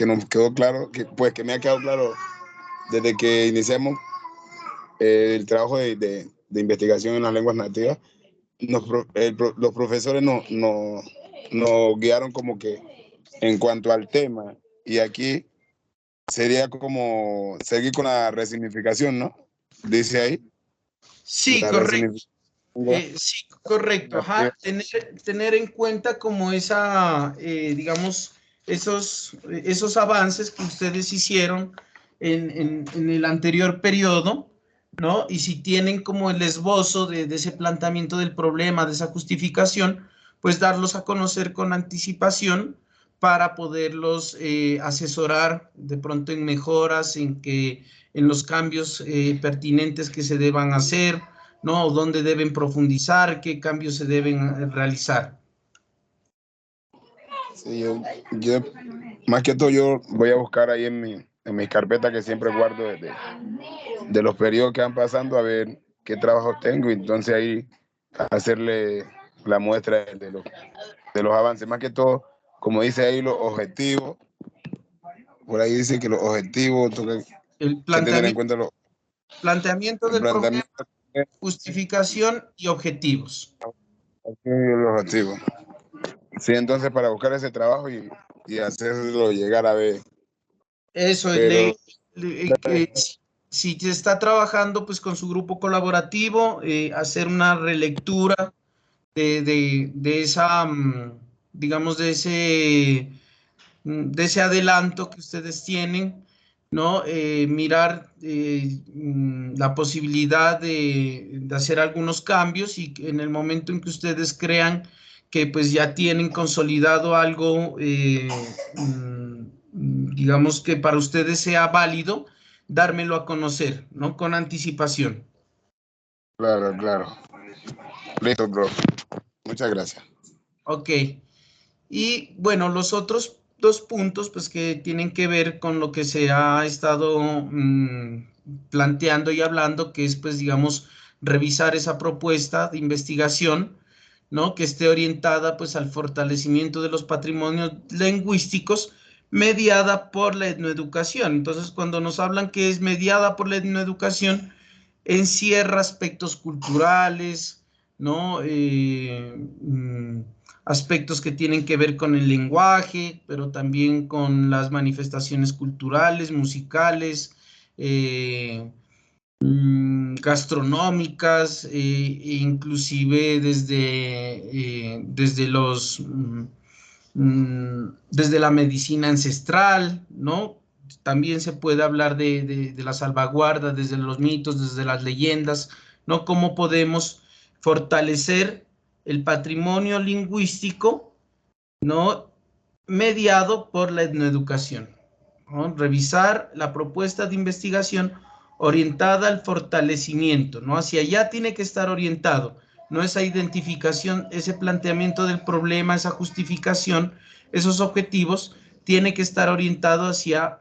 S1: nos quedó claro, que me ha quedado claro desde que iniciamos el trabajo de investigación en las lenguas nativas. Los profesores nos guiaron como que en cuanto al tema, y aquí sería como seguir con la resignificación, ¿no? Dice ahí.
S2: Sí, correcto. Sí, correcto. Ajá. Tener en cuenta como esa, digamos, esos avances que ustedes hicieron en el anterior periodo, ¿no? Y si tienen como el esbozo de ese planteamiento del problema, de esa justificación, pues darlos a conocer con anticipación para poderlos asesorar de pronto en mejoras, en los cambios pertinentes que se deban hacer, ¿no? ¿Dónde deben profundizar? ¿Qué cambios se deben realizar?
S1: Sí, yo más que todo yo voy a buscar ahí en mi carpeta que siempre guardo de los periodos que van pasando, a ver qué trabajos tengo, y entonces ahí hacerle la muestra de los avances. Más que todo, como dice ahí, los objetivos. Por ahí dice que los objetivos,
S2: El
S1: que tener en cuenta
S2: planteamiento
S1: el
S2: del problema,
S1: planteamiento
S2: justificación y objetivos.
S1: y los objetivos. Sí, entonces para buscar ese trabajo y hacerlo llegar a ver.
S2: Eso,
S1: Pero
S2: si se está trabajando pues con su grupo colaborativo, hacer una relectura de esa, digamos, de ese adelanto que ustedes tienen, ¿no? Mirar la posibilidad de hacer algunos cambios, y en el momento en que ustedes crean que pues ya tienen consolidado algo, digamos que para ustedes sea válido, dármelo a conocer, ¿no? Con anticipación.
S1: claro. Listo, bro. Muchas gracias.
S2: Ok. Y bueno, los otros dos puntos, pues que tienen que ver con lo que se ha estado planteando y hablando, que es, pues, digamos, revisar esa propuesta de investigación, ¿no? Que esté orientada, pues, al fortalecimiento de los patrimonios lingüísticos, mediada por la etnoeducación. Entonces, cuando nos hablan que es mediada por la etnoeducación, encierra aspectos culturales, ¿no? Aspectos que tienen que ver con el lenguaje, pero también con las manifestaciones culturales, musicales, gastronómicas, e inclusive desde la medicina ancestral, ¿no? También se puede hablar de la salvaguarda, desde los mitos, desde las leyendas, ¿no? Cómo podemos fortalecer el patrimonio lingüístico, ¿no? Mediado por la etnoeducación, ¿no? Revisar la propuesta de investigación orientada al fortalecimiento, ¿no? Hacia allá tiene que estar orientado, ¿no? Esa identificación, ese planteamiento del problema, esa justificación, esos objetivos, tiene que estar orientado hacia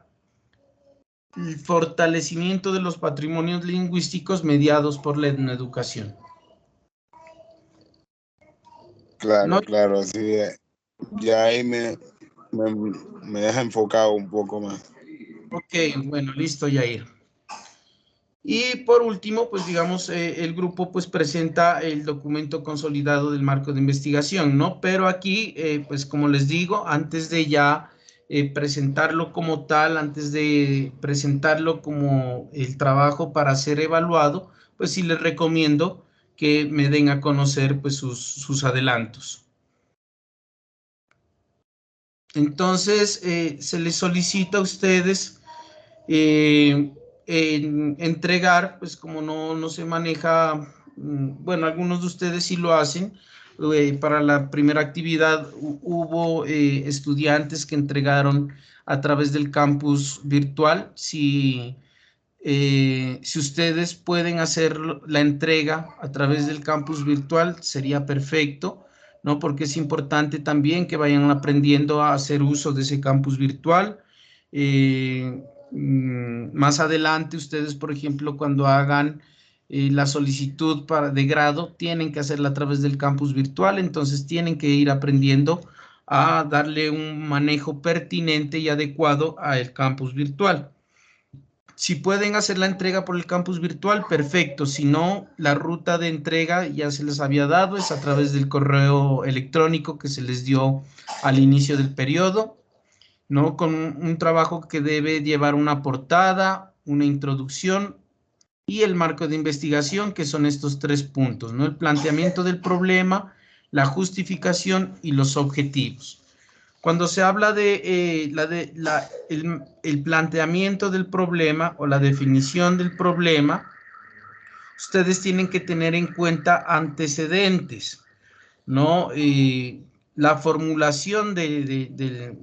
S2: el fortalecimiento de los patrimonios lingüísticos mediados por la etnoeducación. ¿No?
S1: Claro, sí. Ya ahí me deja enfocado un poco más.
S2: Ok, bueno, listo, Yair. Y por último, pues digamos, el grupo pues presenta el documento consolidado del marco de investigación, ¿no? Pero aquí, pues como les digo, antes de ya presentarlo como tal, antes de presentarlo como el trabajo para ser evaluado, pues sí les recomiendo que me den a conocer pues sus adelantos. Entonces, se les solicita a ustedes entregar, pues como no se maneja, bueno, algunos de ustedes sí lo hacen. Para la primera actividad hubo estudiantes que entregaron a través del campus virtual. Si ustedes pueden hacer la entrega a través del campus virtual, sería perfecto, ¿no? Porque es importante también que vayan aprendiendo a hacer uso de ese campus virtual. Más adelante, ustedes, por ejemplo, cuando hagan la solicitud de grado, tienen que hacerla a través del campus virtual, entonces tienen que ir aprendiendo a darle un manejo pertinente y adecuado al campus virtual. Si pueden hacer la entrega por el campus virtual, perfecto. Si no, la ruta de entrega ya se les había dado, es a través del correo electrónico que se les dio al inicio del periodo, ¿no? Con un trabajo que debe llevar una portada, una introducción y el marco de investigación, que son estos 3 puntos, ¿no? El planteamiento del problema, la justificación y los objetivos. Cuando se habla de el planteamiento del problema o la definición del problema, ustedes tienen que tener en cuenta antecedentes, ¿no? La formulación del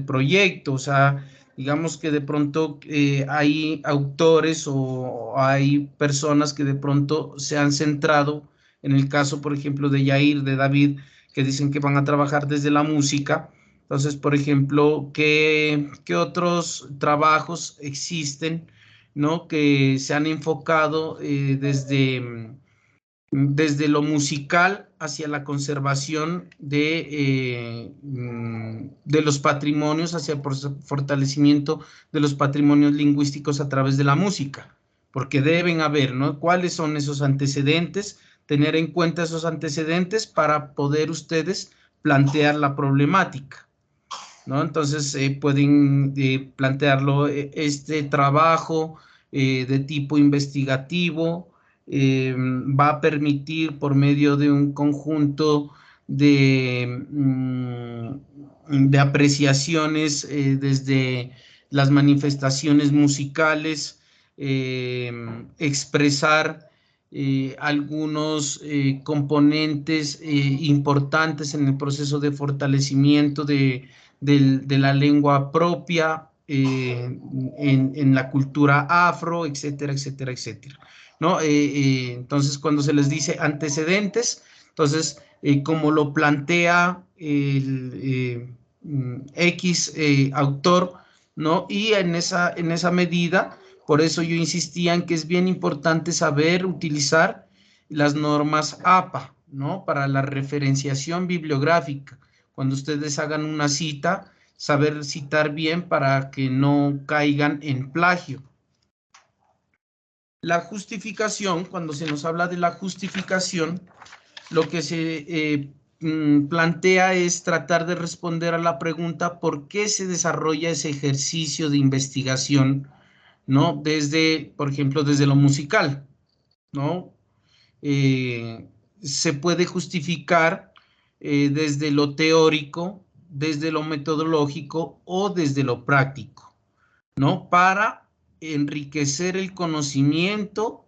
S2: proyecto, o sea, digamos que de pronto hay autores o hay personas que de pronto se han centrado, en el caso, por ejemplo, de Yair, de David, que dicen que van a trabajar desde la música. Entonces, por ejemplo, ¿qué otros trabajos existen, ¿no? Que se han enfocado desde lo musical hacia la conservación de los patrimonios, hacia el fortalecimiento de los patrimonios lingüísticos a través de la música, porque deben haber, ¿no? ¿Cuáles son esos antecedentes? Tener en cuenta esos antecedentes para poder ustedes plantear la problemática, ¿no? Entonces, pueden plantearlo, este trabajo de tipo investigativo, va a permitir por medio de un conjunto de apreciaciones desde las manifestaciones musicales, expresar algunos componentes importantes en el proceso de fortalecimiento de la lengua propia en la cultura afro, etcétera, etcétera, etcétera, ¿no? Entonces, cuando se les dice antecedentes, entonces, como lo plantea el X autor, ¿no? Y en esa medida, por eso yo insistía en que es bien importante saber utilizar las normas APA, ¿no? Para la referenciación bibliográfica. Cuando ustedes hagan una cita, saber citar bien para que no caigan en plagio. La justificación, cuando se nos habla de la justificación, lo que se plantea es tratar de responder a la pregunta ¿por qué se desarrolla ese ejercicio de investigación, ¿no? Desde, por ejemplo, desde lo musical, ¿no? Se puede justificar desde lo teórico, desde lo metodológico o desde lo práctico, ¿no? Para enriquecer el conocimiento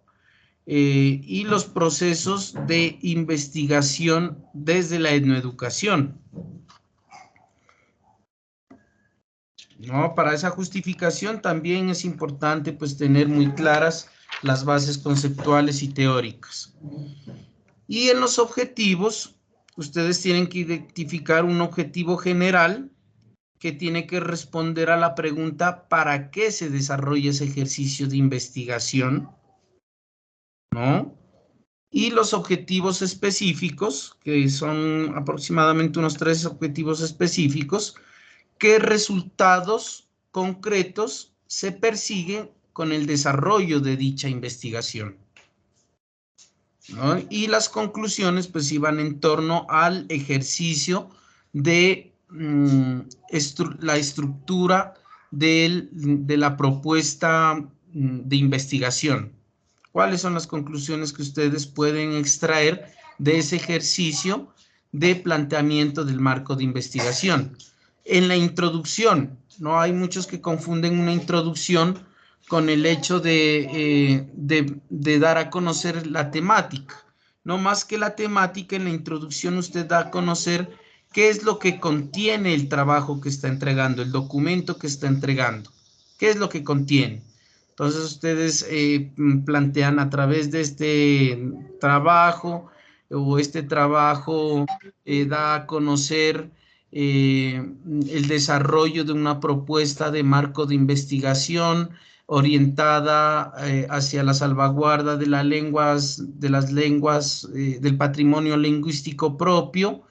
S2: y los procesos de investigación desde la etnoeducación, ¿no? Para esa justificación también es importante pues tener muy claras las bases conceptuales y teóricas. Y en los objetivos, ustedes tienen que identificar un objetivo general que tiene que responder a la pregunta ¿para qué se desarrolla ese ejercicio de investigación? ¿No? Y los objetivos específicos, que son aproximadamente unos 3 objetivos específicos, ¿qué resultados concretos se persiguen con el desarrollo de dicha investigación? ¿No? Y las conclusiones pues iban en torno al ejercicio de la estructura de la propuesta de investigación. ¿Cuáles son las conclusiones que ustedes pueden extraer de ese ejercicio de planteamiento del marco de investigación? En la introducción, ¿no? Hay muchos que confunden una introducción con el hecho de dar a conocer la temática. No más que la temática, en la introducción usted da a conocer qué es lo que contiene el trabajo que está entregando, el documento que está entregando. ¿Qué es lo que contiene? Entonces ustedes plantean a través de este trabajo, o este trabajo da a conocer el desarrollo de una propuesta de marco de investigación orientada hacia la salvaguarda de las lenguas, del patrimonio lingüístico propio,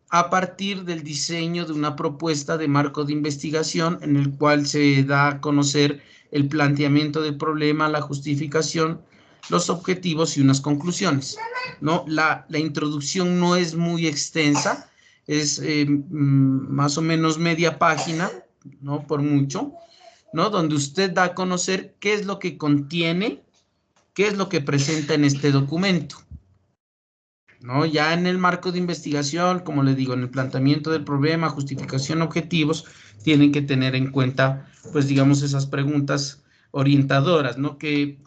S2: a partir del diseño de una propuesta de marco de investigación en el cual se da a conocer el planteamiento del problema, la justificación, los objetivos y unas conclusiones, ¿no? La introducción no es muy extensa, es más o menos media página, ¿no? Por mucho, ¿no? Donde usted da a conocer qué es lo que contiene, qué es lo que presenta en este documento, ¿no? Ya en el marco de investigación, como le digo, en el planteamiento del problema, justificación, objetivos, tienen que tener en cuenta, pues digamos, esas preguntas orientadoras, ¿no? Que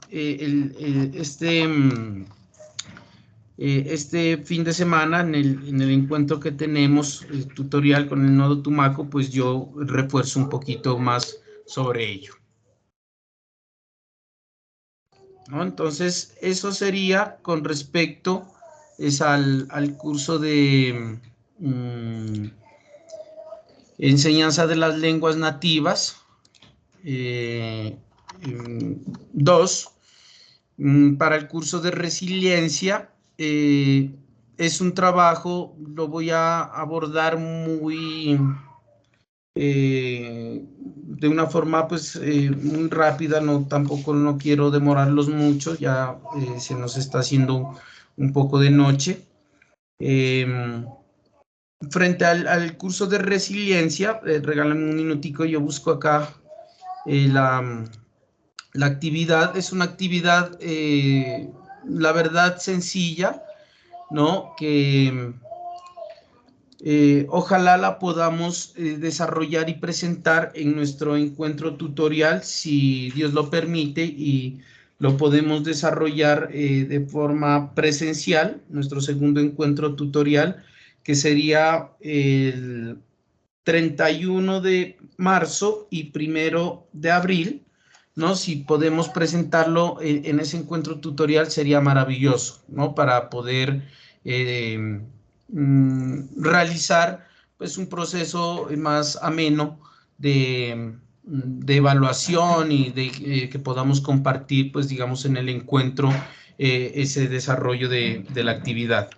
S2: este fin de semana, en el encuentro que tenemos, el tutorial con el nodo Tumaco, pues yo refuerzo un poquito más sobre ello, ¿no? Entonces, eso sería con respecto al curso de enseñanza de las lenguas nativas. 2. Para el curso de resiliencia, es un trabajo, lo voy a abordar de una forma pues muy rápida, tampoco no quiero demorarlos mucho, ya se nos está haciendo un poco de noche. Frente al curso de resiliencia, regálame un minutico, yo busco acá la actividad. Es una actividad, la verdad, sencilla, ¿no? Que ojalá la podamos desarrollar y presentar en nuestro encuentro tutorial, si Dios lo permite, y lo podemos desarrollar de forma presencial, nuestro segundo encuentro tutorial, que sería el 31 de marzo y 1 de abril, ¿no? Si podemos presentarlo en ese encuentro tutorial sería maravilloso, ¿no? Para poder realizar pues un proceso más ameno de evaluación y de que podamos compartir, pues digamos, en el encuentro ese desarrollo de la actividad,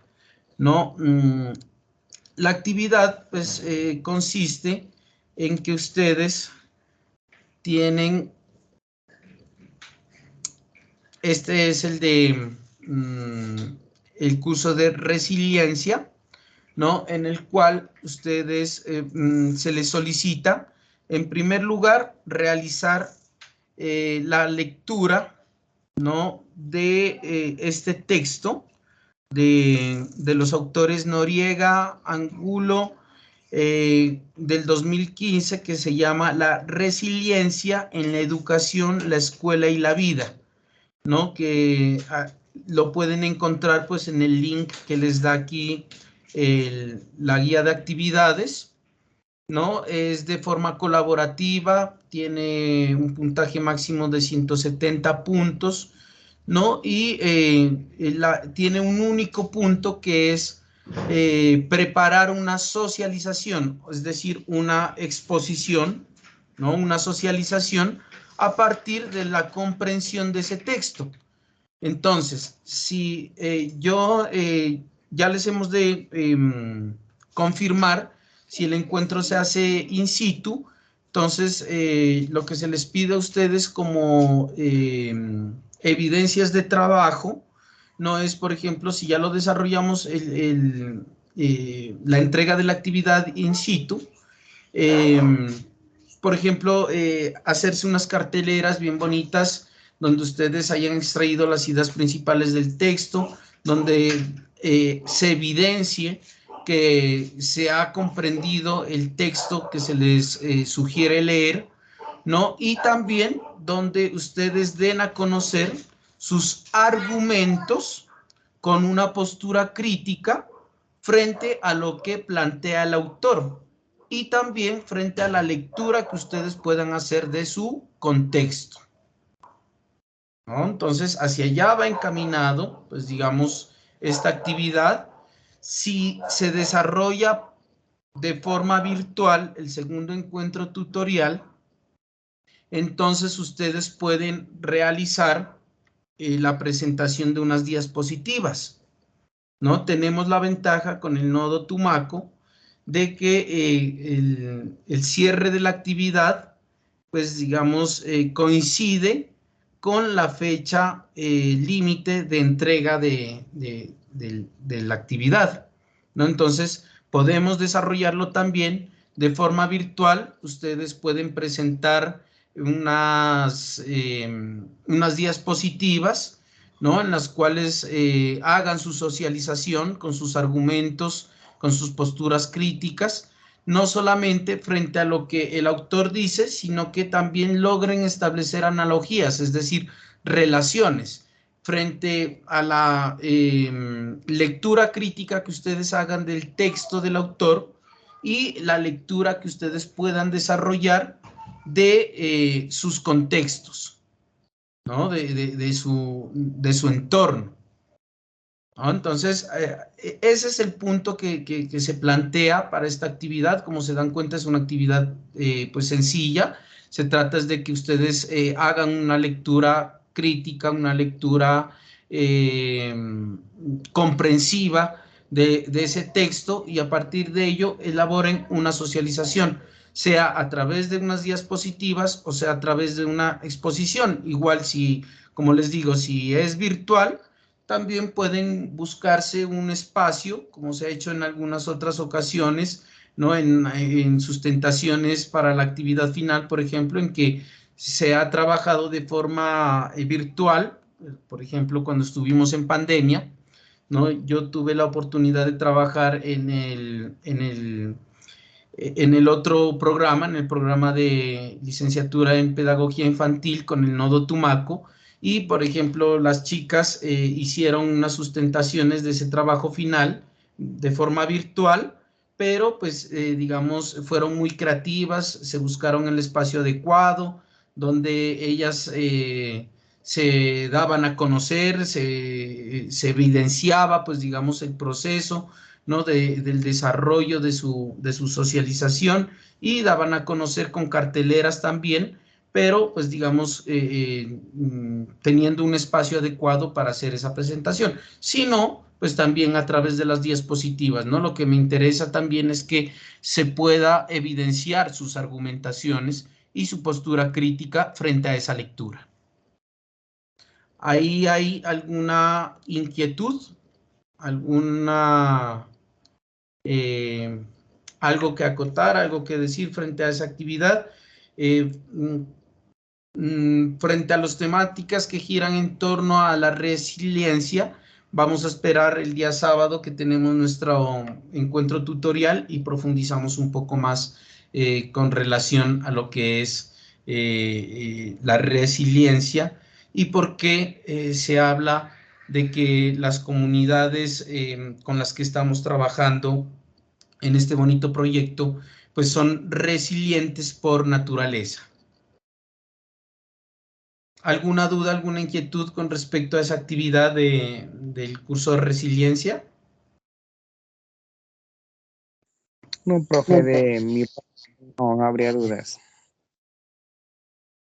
S2: ¿no? La actividad pues consiste en que ustedes tienen, este es el de el curso de resiliencia, ¿no? En el cual ustedes se les solicita, en primer lugar, realizar la lectura, ¿no? De este texto de los autores Noriega, Angulo, del 2015, que se llama La resiliencia en la educación, la escuela y la vida, ¿no? Que lo pueden encontrar pues en el link que les da aquí la guía de actividades, ¿no? Es de forma colaborativa, tiene un puntaje máximo de 170 puntos, ¿no? Y tiene un único punto que es preparar una socialización, es decir, una exposición, ¿no? Una socialización a partir de la comprensión de ese texto. Entonces, si ya les hemos de confirmar si el encuentro se hace in situ, entonces lo que se les pide a ustedes como evidencias de trabajo, no es, por ejemplo, si ya lo desarrollamos la entrega de la actividad in situ, por ejemplo, hacerse unas carteleras bien bonitas donde ustedes hayan extraído las ideas principales del texto, donde se evidencie que se ha comprendido el texto que se les sugiere leer, ¿no? Y también donde ustedes den a conocer sus argumentos con una postura crítica frente a lo que plantea el autor y también frente a la lectura que ustedes puedan hacer de su contexto, ¿no? Entonces, hacia allá va encaminado, pues digamos, esta actividad. Si se desarrolla de forma virtual el segundo encuentro tutorial, entonces ustedes pueden realizar la presentación de unas diapositivas, ¿no? Tenemos la ventaja con el nodo Tumaco de que el cierre de la actividad, pues digamos, coincide con la fecha límite de entrega de la actividad, ¿no? Entonces, podemos desarrollarlo también de forma virtual. Ustedes pueden presentar unas diapositivas, ¿no? En las cuales hagan su socialización con sus argumentos, con sus posturas críticas, no solamente frente a lo que el autor dice, sino que también logren establecer analogías, es decir, relaciones, frente a la lectura crítica que ustedes hagan del texto del autor y la lectura que ustedes puedan desarrollar de sus contextos, ¿no? de su entorno, ¿no? Entonces, ese es el punto que se plantea para esta actividad. Como se dan cuenta, es una actividad pues sencilla. Se trata de que ustedes hagan una lectura crítica, una lectura comprensiva de ese texto y a partir de ello elaboren una socialización, sea a través de unas diapositivas o sea a través de una exposición. Igual si, como les digo, si es virtual, también pueden buscarse un espacio, como se ha hecho en algunas otras ocasiones, ¿no? En sustentaciones para la actividad final, por ejemplo, en que se ha trabajado de forma virtual, por ejemplo, cuando estuvimos en pandemia, ¿no? Yo tuve la oportunidad de trabajar en el otro programa, en el programa de licenciatura en pedagogía infantil con el nodo Tumaco, y por ejemplo las chicas hicieron unas sustentaciones de ese trabajo final de forma virtual, pero pues digamos fueron muy creativas, se buscaron el espacio adecuado, donde ellas se daban a conocer, se evidenciaba pues digamos el proceso, ¿no? Del desarrollo de su socialización y daban a conocer con carteleras también, pero pues digamos teniendo un espacio adecuado para hacer esa presentación. Si no, pues también a través de las diapositivas, ¿no? Lo que me interesa también es que se pueda evidenciar sus argumentaciones y su postura crítica frente a esa lectura. ¿Ahí hay alguna inquietud? ¿Alguna algo que acotar, algo que decir frente a esa actividad? Frente a las temáticas que giran en torno a la resiliencia, vamos a esperar el día sábado que tenemos nuestro encuentro tutorial y profundizamos un poco más con relación a lo que es la resiliencia y por qué se habla de que las comunidades con las que estamos trabajando en este bonito proyecto, pues son resilientes por naturaleza. ¿Alguna duda, alguna inquietud con respecto a esa actividad del curso de resiliencia?
S6: No, profe, de mi parte no habría dudas.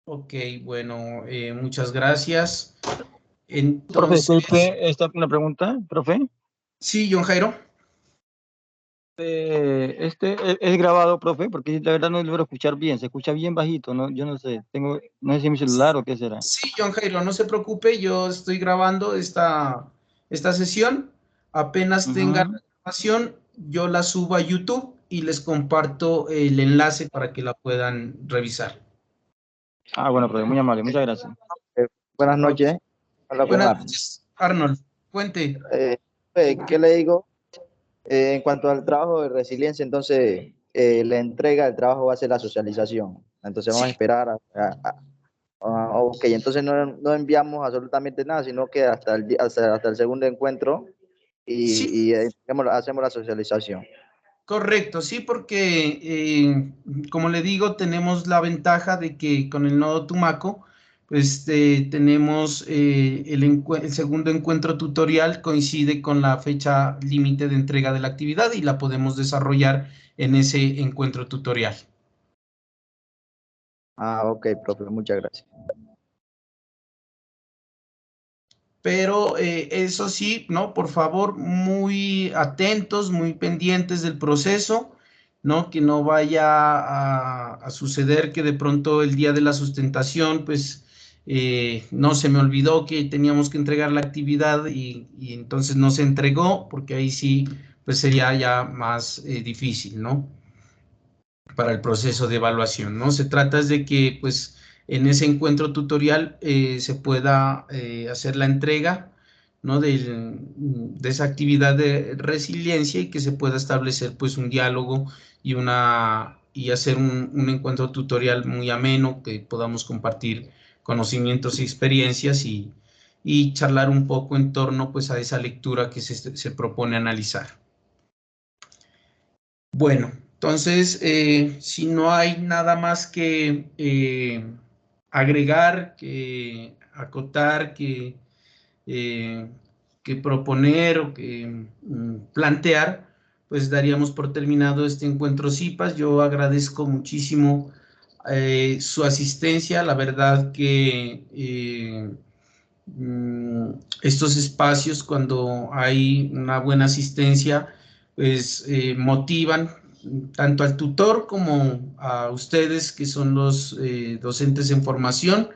S2: Ok, bueno, muchas gracias.
S7: Profe,
S2: Entonces,
S7: disculpe, esta una pregunta, profe.
S2: sí, John Jairo.
S7: Es grabado, profe, porque la verdad no logro escuchar bien, se escucha bien bajito, ¿no? Yo no sé, no sé si mi celular o qué será.
S2: Sí, John Jairo, no se preocupe, yo estoy grabando esta sesión. Apenas tenga la grabación, yo la subo a YouTube y les comparto el enlace para que la puedan revisar.
S7: Ah, bueno, profe, muy amable, muchas gracias.
S6: Buenas noches. Habla con
S2: Buenas
S6: Arnold.
S2: noches, Arnold. Cuente.
S6: ¿Qué le digo? En cuanto al trabajo de resiliencia, entonces la entrega del trabajo va a ser la socialización.
S8: Entonces vamos a
S2: Sí.
S8: esperar ok, entonces no enviamos absolutamente nada, sino que hasta el segundo encuentro
S2: Sí,
S8: y hacemos la socialización.
S2: correcto, sí, porque como le digo, tenemos la ventaja de que con el nodo Tumaco, pues tenemos el segundo encuentro tutorial coincide con la fecha límite de entrega de la actividad y la podemos desarrollar en ese encuentro tutorial.
S8: Ah, ok, profe, muchas gracias.
S2: Pero eso sí, ¿no? Por favor, muy atentos, muy pendientes del proceso, ¿no? Que no vaya a suceder que de pronto el día de la sustentación, pues, no se me olvidó que teníamos que entregar la actividad y entonces no se entregó, porque ahí sí, pues sería ya más difícil, ¿no? Para el proceso de evaluación, ¿no? Se trata de que, pues, en ese encuentro tutorial se pueda hacer la entrega, ¿no? De esa actividad de resiliencia y que se pueda establecer, pues, un diálogo y hacer un encuentro tutorial muy ameno, que podamos compartir conocimientos y experiencias y charlar un poco en torno, pues, a esa lectura que se propone analizar. Bueno, entonces, si no hay nada más que agregar, que acotar, que proponer o que plantear, pues daríamos por terminado este encuentro CIPAS. Yo agradezco muchísimo su asistencia. La verdad que estos espacios, cuando hay una buena asistencia, pues motivan tanto al tutor como a ustedes, que son los docentes en formación,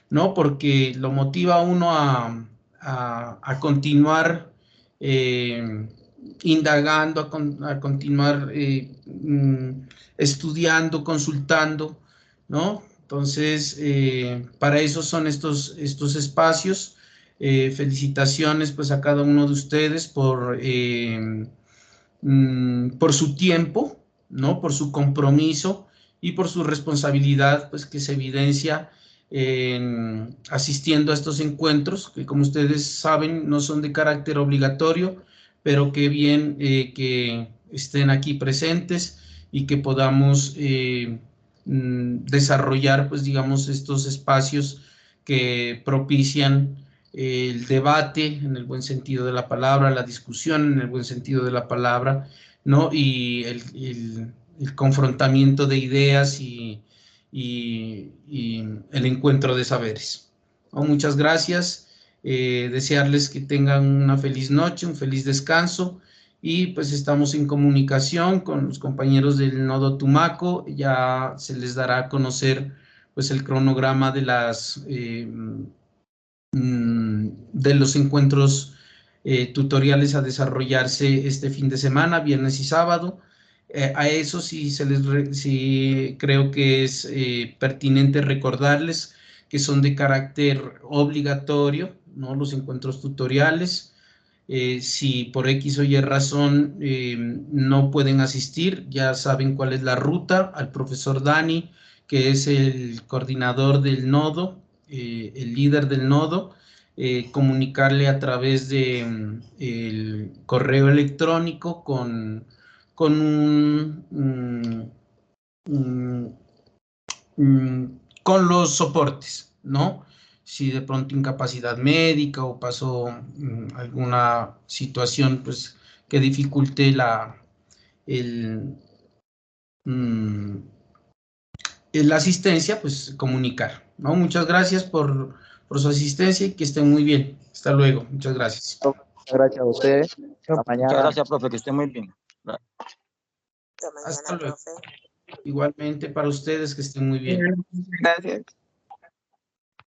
S2: ¿no? Porque lo motiva a uno a continuar indagando, a continuar estudiando, consultando, ¿no? Entonces, para eso son estos espacios. Felicitaciones pues a cada uno de ustedes por su tiempo, ¿no? Por su compromiso y por su responsabilidad, pues que se evidencia asistiendo a estos encuentros, que como ustedes saben no son de carácter obligatorio, pero qué bien que estén aquí presentes y que podamos desarrollar, pues digamos, estos espacios que propician el debate en el buen sentido de la palabra, la discusión en el buen sentido de la palabra, ¿no? Y el confrontamiento de ideas y el encuentro de saberes, ¿no? Muchas gracias. Desearles que tengan una feliz noche, un feliz descanso y pues estamos en comunicación con los compañeros del Nodo Tumaco. Ya se les dará a conocer pues el cronograma de de los encuentros tutoriales a desarrollarse este fin de semana, viernes y sábado. A eso sí, sí creo que es pertinente recordarles que son de carácter obligatorio, ¿no? Los encuentros tutoriales. Si por X o Y razón no pueden asistir, ya saben cuál es la ruta al profesor Dani, que es el coordinador del nodo, el líder del nodo, comunicarle a través de el correo electrónico con con los soportes, ¿no? Si de pronto incapacidad médica o pasó alguna situación, pues, que dificulte la asistencia, pues comunicar, ¿no? Muchas gracias por su asistencia y que estén muy bien. Hasta luego. Muchas gracias.
S8: Gracias a ustedes. Hasta mañana.
S7: Muchas gracias, profe, que esté muy bien.
S2: Hasta luego. Igualmente para ustedes, que estén muy bien.
S9: Gracias.